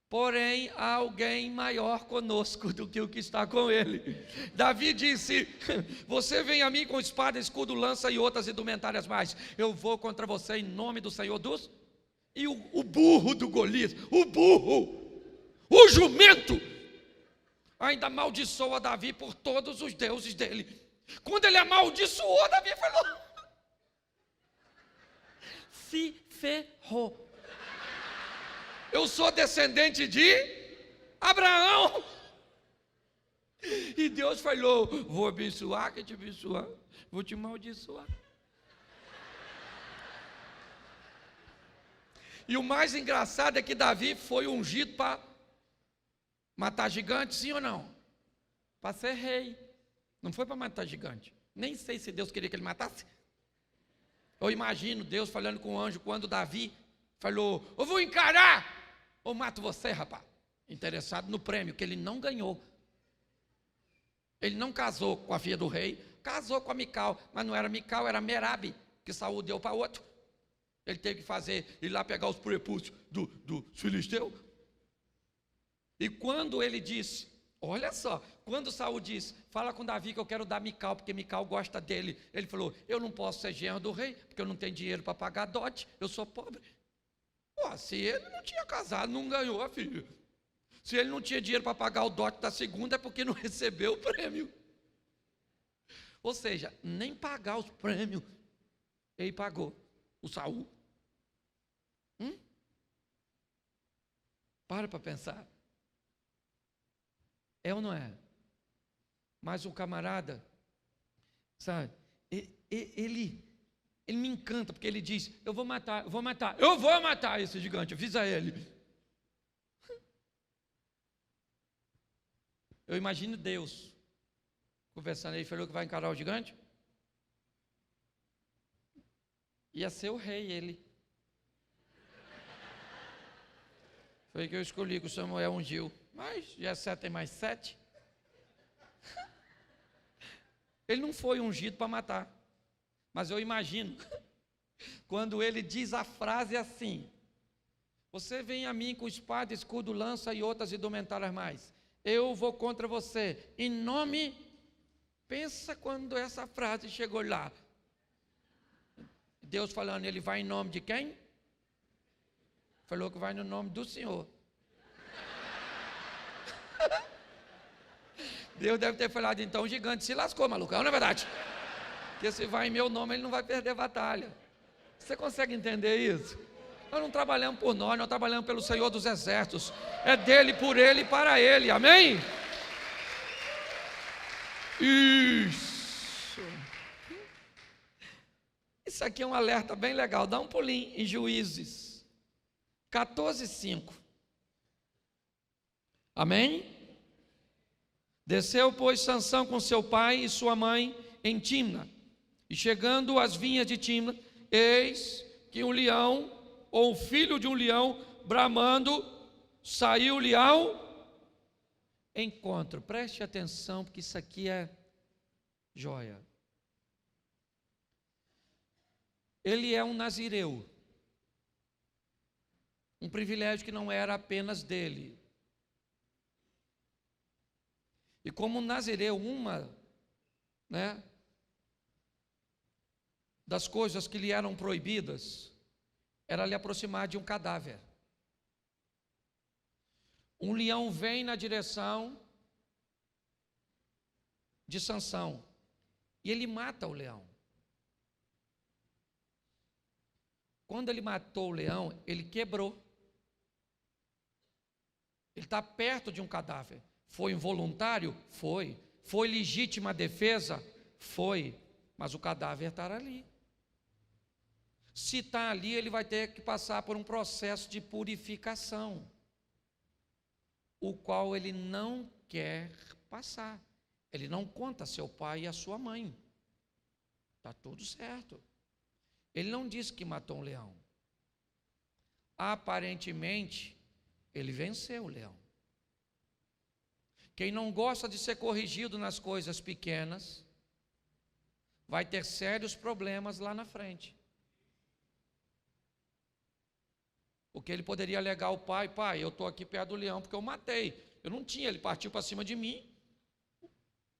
[SPEAKER 1] Porém, há alguém maior conosco do que o que está com ele. Davi disse: você vem a mim com espada, escudo, lança e outras indumentárias mais. Eu vou contra você em nome do Senhor dos... E o burro do Golias, o jumento, ainda amaldiçoa Davi por todos os deuses dele. Quando ele amaldiçoou, Davi falou: se ferrou. Eu sou descendente de Abraão. E Deus falou: vou abençoar, que te abençoar, vou te amaldiçoar. E o mais engraçado é que Davi foi ungido para matar gigante, sim ou não? Para ser rei. Não foi para matar gigante. Nem sei se Deus queria que ele matasse. Eu imagino Deus falando com o anjo quando Davi falou: eu vou encarar, ou mato você, rapaz. Interessado no prêmio, que ele não ganhou. Ele não casou com a filha do rei, casou com a Mical, mas não era Mical, era Merabe, que Saul deu para outro. Ele teve que ir lá pegar os prepúcios do filisteu. E quando ele disse, olha só, quando Saul disse: fala com Davi que eu quero dar Mical, porque Mical gosta dele. Ele falou: eu não posso ser genro do rei, porque eu não tenho dinheiro para pagar dote, eu sou pobre. Pô, se ele não tinha casado, não ganhou a filha. Se ele não tinha dinheiro para pagar o dote da segunda, é porque não recebeu o prêmio. Ou seja, nem pagar os prêmios ele pagou, o Saul. Para pensar. É ou não é? Mas o camarada, sabe, ele me encanta, porque ele diz: eu vou matar esse gigante, avisa ele. Eu imagino Deus conversando, ele falou que vai encarar o gigante. Ia ser o rei ele. Foi que eu escolhi, que o Samuel ungiu. Mas Jessé tem mais 7. Ele não foi ungido para matar. Mas eu imagino, quando ele diz a frase assim: você vem a mim com espada, escudo, lança e outras indumentárias mais. eu vou contra você, em nome, pensa quando essa frase chegou lá, Deus falando, ele vai em nome de quem? Falou que vai no nome do Senhor. Deus deve ter falado, então o gigante se lascou, malucão, não é verdade? Porque se vai em meu nome, ele não vai perder batalha. Você consegue entender isso? Nós não trabalhamos por nós trabalhamos pelo Senhor dos Exércitos. É dele, por ele e para ele, amém? Isso aqui é um alerta bem legal, dá um pulinho em Juízes 14:5. Amém? Desceu, pois, Sansão com seu pai e sua mãe em Timna, e chegando às vinhas de Timna, eis que um leão, ou filho de um leão, bramando, saiu-lhe ao encontro. Preste atenção, porque isso aqui é joia. Ele é um nazireu, um privilégio que não era apenas dele. E como nazireu, uma das coisas que lhe eram proibidas era lhe aproximar de um cadáver. Um leão vem na direção de Sansão e ele mata o leão. Quando ele matou o leão, ele quebrou. Ele está perto de um cadáver. Foi involuntário? Foi. Foi legítima defesa? Foi. Mas o cadáver está ali. Se está ali, ele vai ter que passar por um processo de purificação, o qual ele não quer passar. Ele não conta a seu pai e a sua mãe. Está tudo certo. Ele não disse que matou um leão. Aparentemente, ele venceu o leão. Quem não gosta de ser corrigido nas coisas pequenas, vai ter sérios problemas lá na frente. Porque ele poderia alegar ao pai, eu estou aqui perto do leão porque eu matei. Eu não tinha, ele partiu para cima de mim,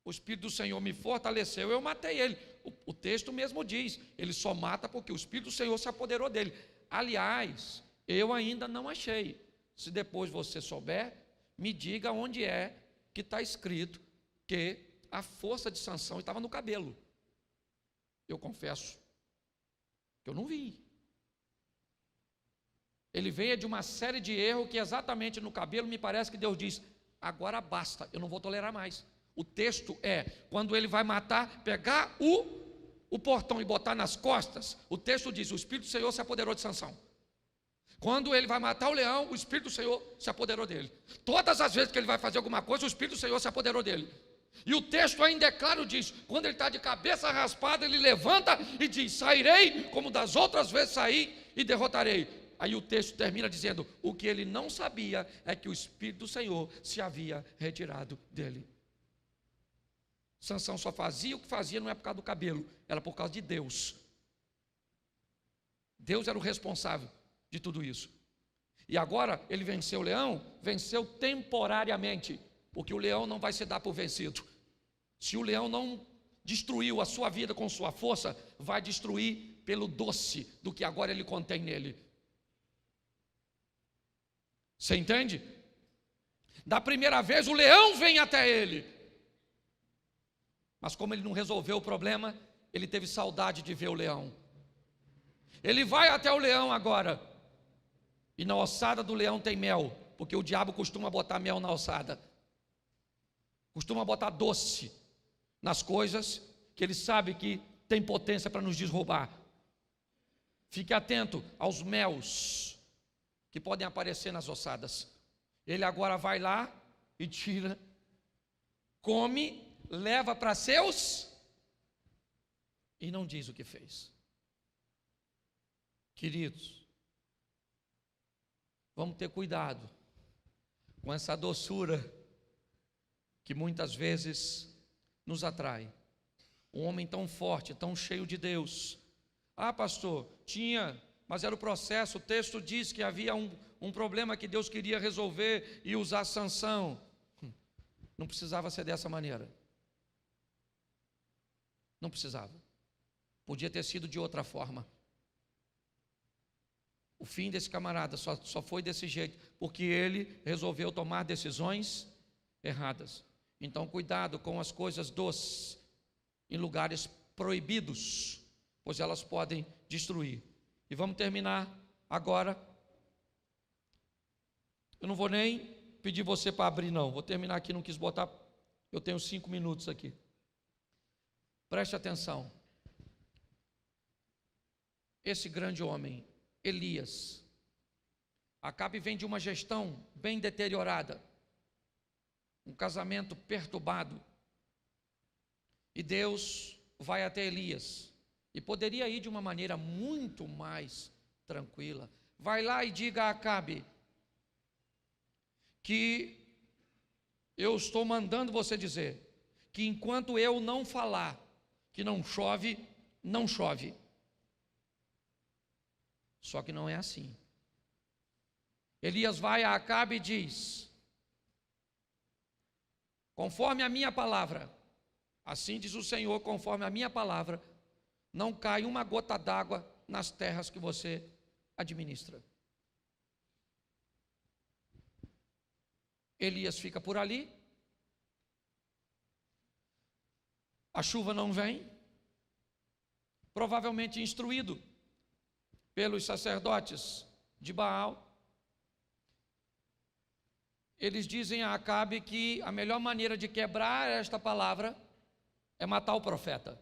[SPEAKER 1] o Espírito do Senhor me fortaleceu, eu matei ele. O texto mesmo diz, ele só mata porque o Espírito do Senhor se apoderou dele. Aliás, eu ainda não achei. Se depois você souber, me diga onde é que está escrito que a força de Sansão estava no cabelo. Eu confesso que eu não vi. Ele veio de uma série de erros que exatamente no cabelo me parece que Deus diz, agora basta, eu não vou tolerar mais. O texto é, quando ele vai matar, pegar o portão e botar nas costas, o texto diz, o Espírito do Senhor se apoderou de Sansão. Quando ele vai matar o leão, o Espírito do Senhor se apoderou dele. Todas as vezes que ele vai fazer alguma coisa, o Espírito do Senhor se apoderou dele. E o texto ainda é claro, diz, quando ele está de cabeça raspada, ele levanta e diz, sairei como das outras vezes saí e derrotarei. Aí o texto termina dizendo, o que ele não sabia é que o Espírito do Senhor se havia retirado dele. Sansão só fazia o que fazia, não é por causa do cabelo, era por causa de Deus. Deus era o responsável de tudo isso. E agora ele venceu o leão, venceu temporariamente, porque o leão não vai se dar por vencido. Se o leão não destruiu a sua vida com sua força, vai destruir pelo doce do que agora ele contém nele. Você entende? Da primeira vez o leão vem até ele, mas como ele não resolveu o problema, ele teve saudade de ver o leão. Ele vai até o leão agora, e na ossada do leão tem mel, porque o diabo costuma botar mel na ossada, costuma botar doce nas coisas que ele sabe que tem potência para nos derrubar. Fique atento aos mels que podem aparecer nas ossadas. Ele agora vai lá e tira, come, leva para seus e não diz o que fez. Queridos, vamos ter cuidado com essa doçura que muitas vezes nos atrai. Um homem tão forte, tão cheio de Deus. Ah, pastor, tinha, mas era o processo. O texto diz que havia um problema que Deus queria resolver e usar Sansão. Não precisava ser dessa maneira. Não precisava. Podia ter sido de outra forma. O fim desse camarada só foi desse jeito, porque ele resolveu tomar decisões erradas. Então, cuidado com as coisas doces em lugares proibidos, pois elas podem destruir. E vamos terminar agora. Eu não vou nem pedir você para abrir, não. Vou terminar aqui, não quis botar. Eu tenho 5 minutos aqui. Preste atenção. Esse grande homem, Elias, Acabe vem de uma gestão bem deteriorada, um casamento perturbado, e Deus vai até Elias, e poderia ir de uma maneira muito mais tranquila. Vai lá e diga a Acabe que eu estou mandando você dizer que enquanto eu não falar que não chove, não chove. Só que não é assim. Elias vai a Acabe e diz: conforme a minha palavra, assim diz o Senhor, conforme a minha palavra, não cai uma gota d'água nas terras que você administra. Elias fica por ali, a chuva não vem, provavelmente instruído pelos sacerdotes de Baal. Eles dizem a Acabe que a melhor maneira de quebrar esta palavra é matar o profeta.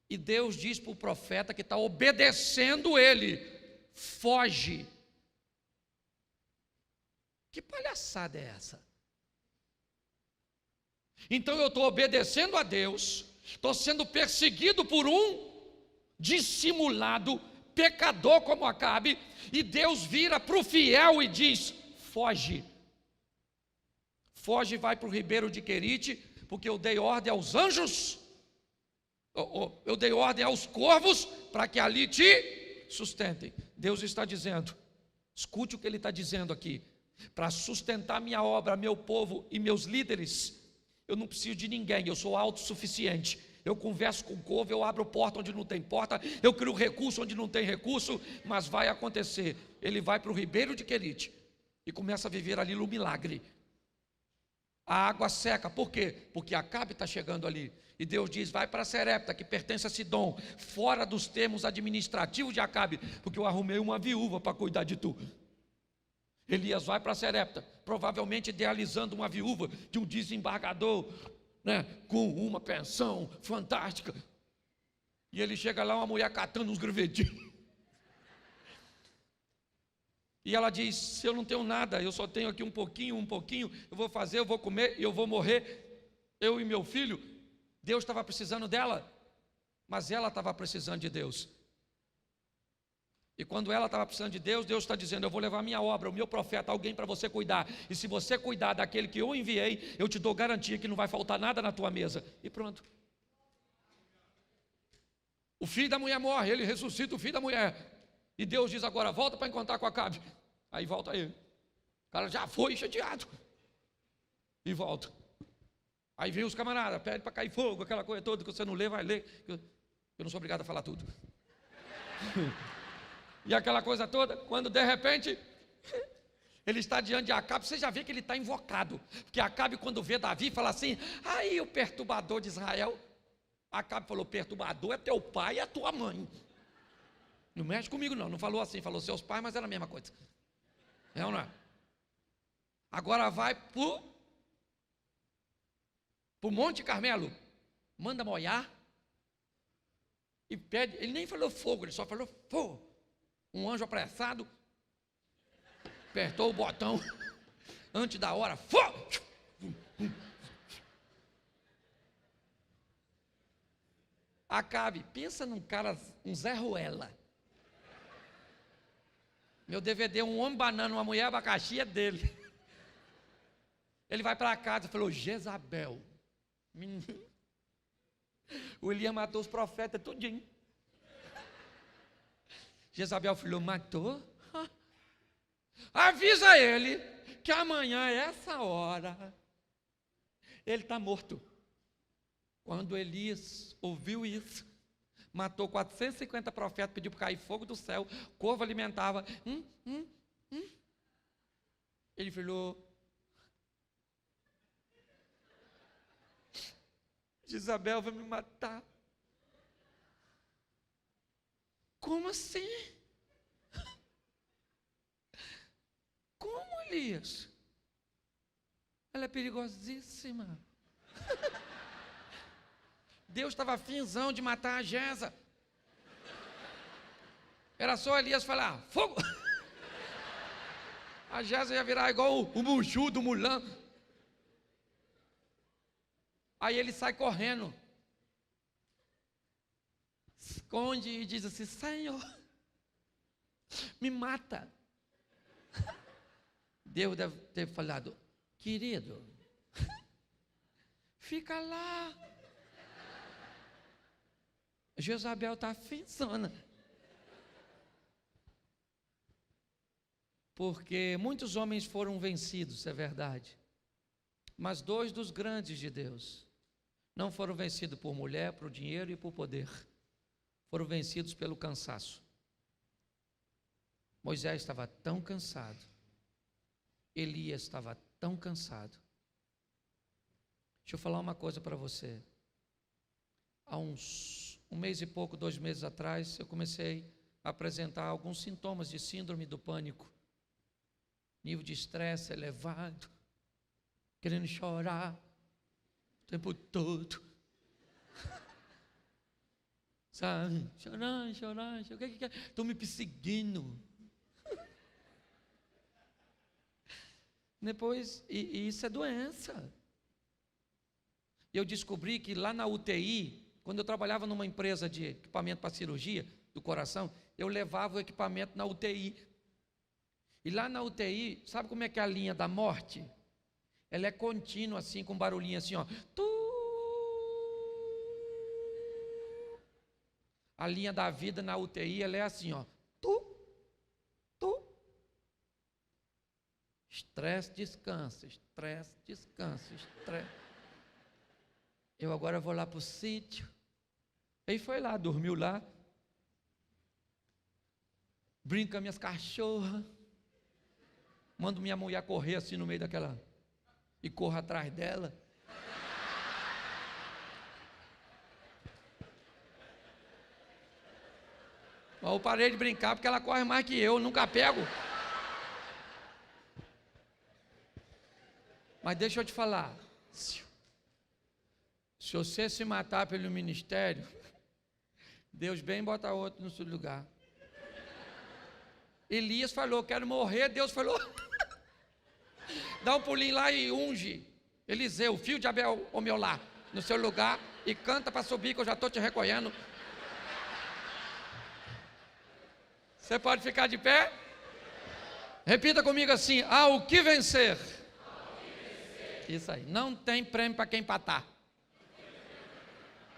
[SPEAKER 1] E Deus diz para o profeta que está obedecendo ele: foge. Que palhaçada é essa? Então eu estou obedecendo a Deus, estou sendo perseguido por um dissimulado pecador como Acabe, e Deus vira para o fiel e diz: foge. Foge e vai para o ribeiro de Querite, porque eu dei ordem aos anjos, eu dei ordem aos corvos para que ali te sustentem. Deus está dizendo, escute o que Ele está dizendo aqui: para sustentar minha obra, meu povo e meus líderes, eu não preciso de ninguém, eu sou autossuficiente. Eu converso com o corvo, eu abro porta onde não tem porta, eu crio recurso onde não tem recurso, mas vai acontecer. Ele vai para o ribeiro de Querite e começa a viver ali no milagre. A água seca, por quê? Porque Acabe está chegando ali, e Deus diz: vai para Serepta, que pertence a Sidom, fora dos termos administrativos de Acabe, porque eu arrumei uma viúva para cuidar de tu. Elias vai para Serepta, provavelmente idealizando uma viúva de um desembargador, com uma pensão fantástica, e ele chega lá, uma mulher catando uns gravetinhos, e ela diz: se eu não tenho nada, eu só tenho aqui um pouquinho, eu vou fazer, eu vou comer e eu vou morrer, eu e meu filho. Deus estava precisando dela, mas ela estava precisando de Deus. E quando ela estava precisando de Deus, Deus está dizendo: eu vou levar minha obra, o meu profeta, alguém para você cuidar, e se você cuidar daquele que eu enviei, eu te dou garantia que não vai faltar nada na tua mesa. E pronto. O filho da mulher morre, ele ressuscita o filho da mulher, e Deus diz: agora volta para encontrar com Acabe. Aí volta ele, o cara já foi chateado, e volta. Aí vem os camaradas, pede para cair fogo, aquela coisa toda que você não lê, vai ler. Eu não sou obrigado a falar tudo. E aquela coisa toda, quando de repente ele está diante de Acabe, você já vê que ele está invocado, porque Acabe, quando vê Davi, fala assim: aí o perturbador de Israel. Acabe falou: perturbador é teu pai e a tua mãe. Não mexe comigo não falou assim, falou seus pais, mas era a mesma coisa. É ou não é? Agora vai para o Monte Carmelo, manda molhar, e pede, ele nem falou fogo, ele só falou fogo. Um anjo apressado apertou o botão antes da hora, fogo. Acabe, pensa num cara, um Zé Ruela. Meu DVD, um homem banana, uma mulher abacaxi, é dele. Ele vai para casa e falou: Jezabel, o Elias matou os profetas tudinho. Jezabel falou: matou? Avisa ele que amanhã, essa hora, Ele está morto. Quando Elias ouviu isso, matou 450 profetas, pediu para cair fogo do céu, corvo alimentava. Ele falou: Jezabel vai me matar. Como assim? Como, Elias? Ela é perigosíssima. Deus estava afinzão de matar a Jeza. Era só Elias falar: fogo! A Jeza ia virar igual o Muju do Mulan. Aí ele sai correndo, esconde e diz assim: Senhor, me mata. Deus deve ter falado: querido, fica lá. Jezabel está afinzona. Porque muitos homens foram vencidos, é verdade. Mas 2 dos grandes de Deus não foram vencidos por mulher, por dinheiro e por poder. Foram vencidos pelo cansaço. Moisés estava tão cansado. Elias estava tão cansado. Deixa eu falar uma coisa para você. Há um mês e pouco, 2 meses atrás, eu comecei a apresentar alguns sintomas de síndrome do pânico. Nível de estresse elevado, querendo chorar o tempo todo. Sabe? Chorando. O que é? Estão me perseguindo. Depois, e isso é doença. Eu descobri que lá na UTI, quando eu trabalhava numa empresa de equipamento para cirurgia do coração, eu levava o equipamento na UTI. E lá na UTI, sabe como é que é a linha da morte? Ela é contínua, assim, com barulhinho assim, ó. A linha da vida na UTI, ela é assim, ó. Estresse, descanso, estresse, descanso, estresse. Eu agora vou lá para o sítio. Aí foi lá, dormiu lá. Brinca com minhas cachorras. Mando minha mulher correr assim no meio daquela. E corro atrás dela. Eu parei de brincar porque ela corre mais que eu nunca pego. Mas deixa eu te falar. Se você se matar pelo ministério, Deus bem bota outro no seu lugar. Elias falou: quero morrer. Deus falou: dá um pulinho lá e unge Eliseu, filho de Abel, o meu lar, no seu lugar, e canta para subir que eu já estou te recolhendo. Você pode ficar de pé? Repita comigo assim: ao que vencer. Isso aí, não tem prêmio para quem empatar.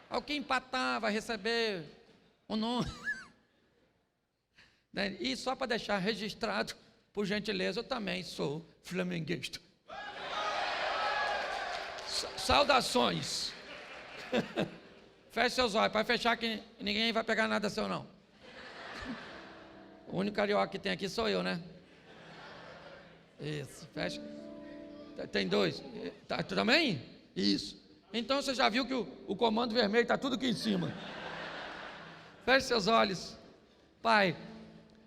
[SPEAKER 1] Ao que empatar vai receber um nome. E só para deixar registrado, por gentileza, eu também sou flamenguista. Saudações. Feche seus olhos, para fechar que ninguém vai pegar nada seu não. O único carioca que tem aqui sou eu, né? Isso, fecha. Tem 2. Tá, tu também? Isso. Então você já viu que o comando vermelho está tudo aqui em cima. Feche seus olhos. Pai,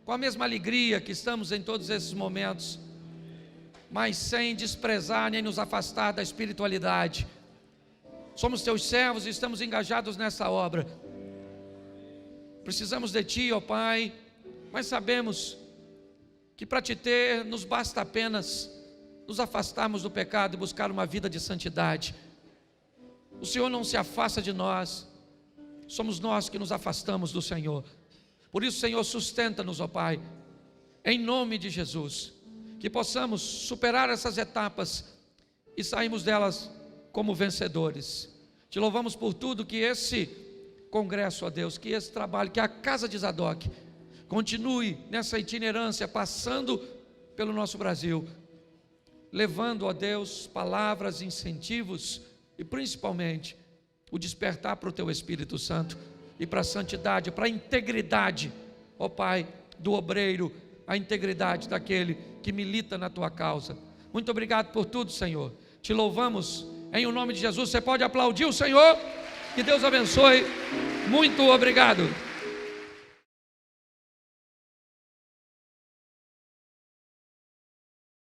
[SPEAKER 1] com a mesma alegria que estamos em todos esses momentos, mas sem desprezar nem nos afastar da espiritualidade. Somos teus servos e estamos engajados nessa obra. Precisamos de ti, ó Pai, mas sabemos que para te ter nos basta apenas nos afastarmos do pecado e buscar uma vida de santidade. O Senhor não se afasta de nós, somos nós que nos afastamos do Senhor. Por isso, Senhor, sustenta-nos, ó Pai, em nome de Jesus, que possamos superar essas etapas e sairmos delas como vencedores. Te louvamos por tudo, que esse congresso, ó Deus, que esse trabalho, que a casa de Zadok continue nessa itinerância, passando pelo nosso Brasil, levando, ó Deus, palavras, incentivos e principalmente o despertar para o Teu Espírito Santo e para a santidade, para a integridade, ó Pai, do obreiro, a integridade daquele que milita na Tua causa. Muito obrigado por tudo, Senhor. Te louvamos em o nome de Jesus. Você pode aplaudir o Senhor? Que Deus abençoe. Muito obrigado.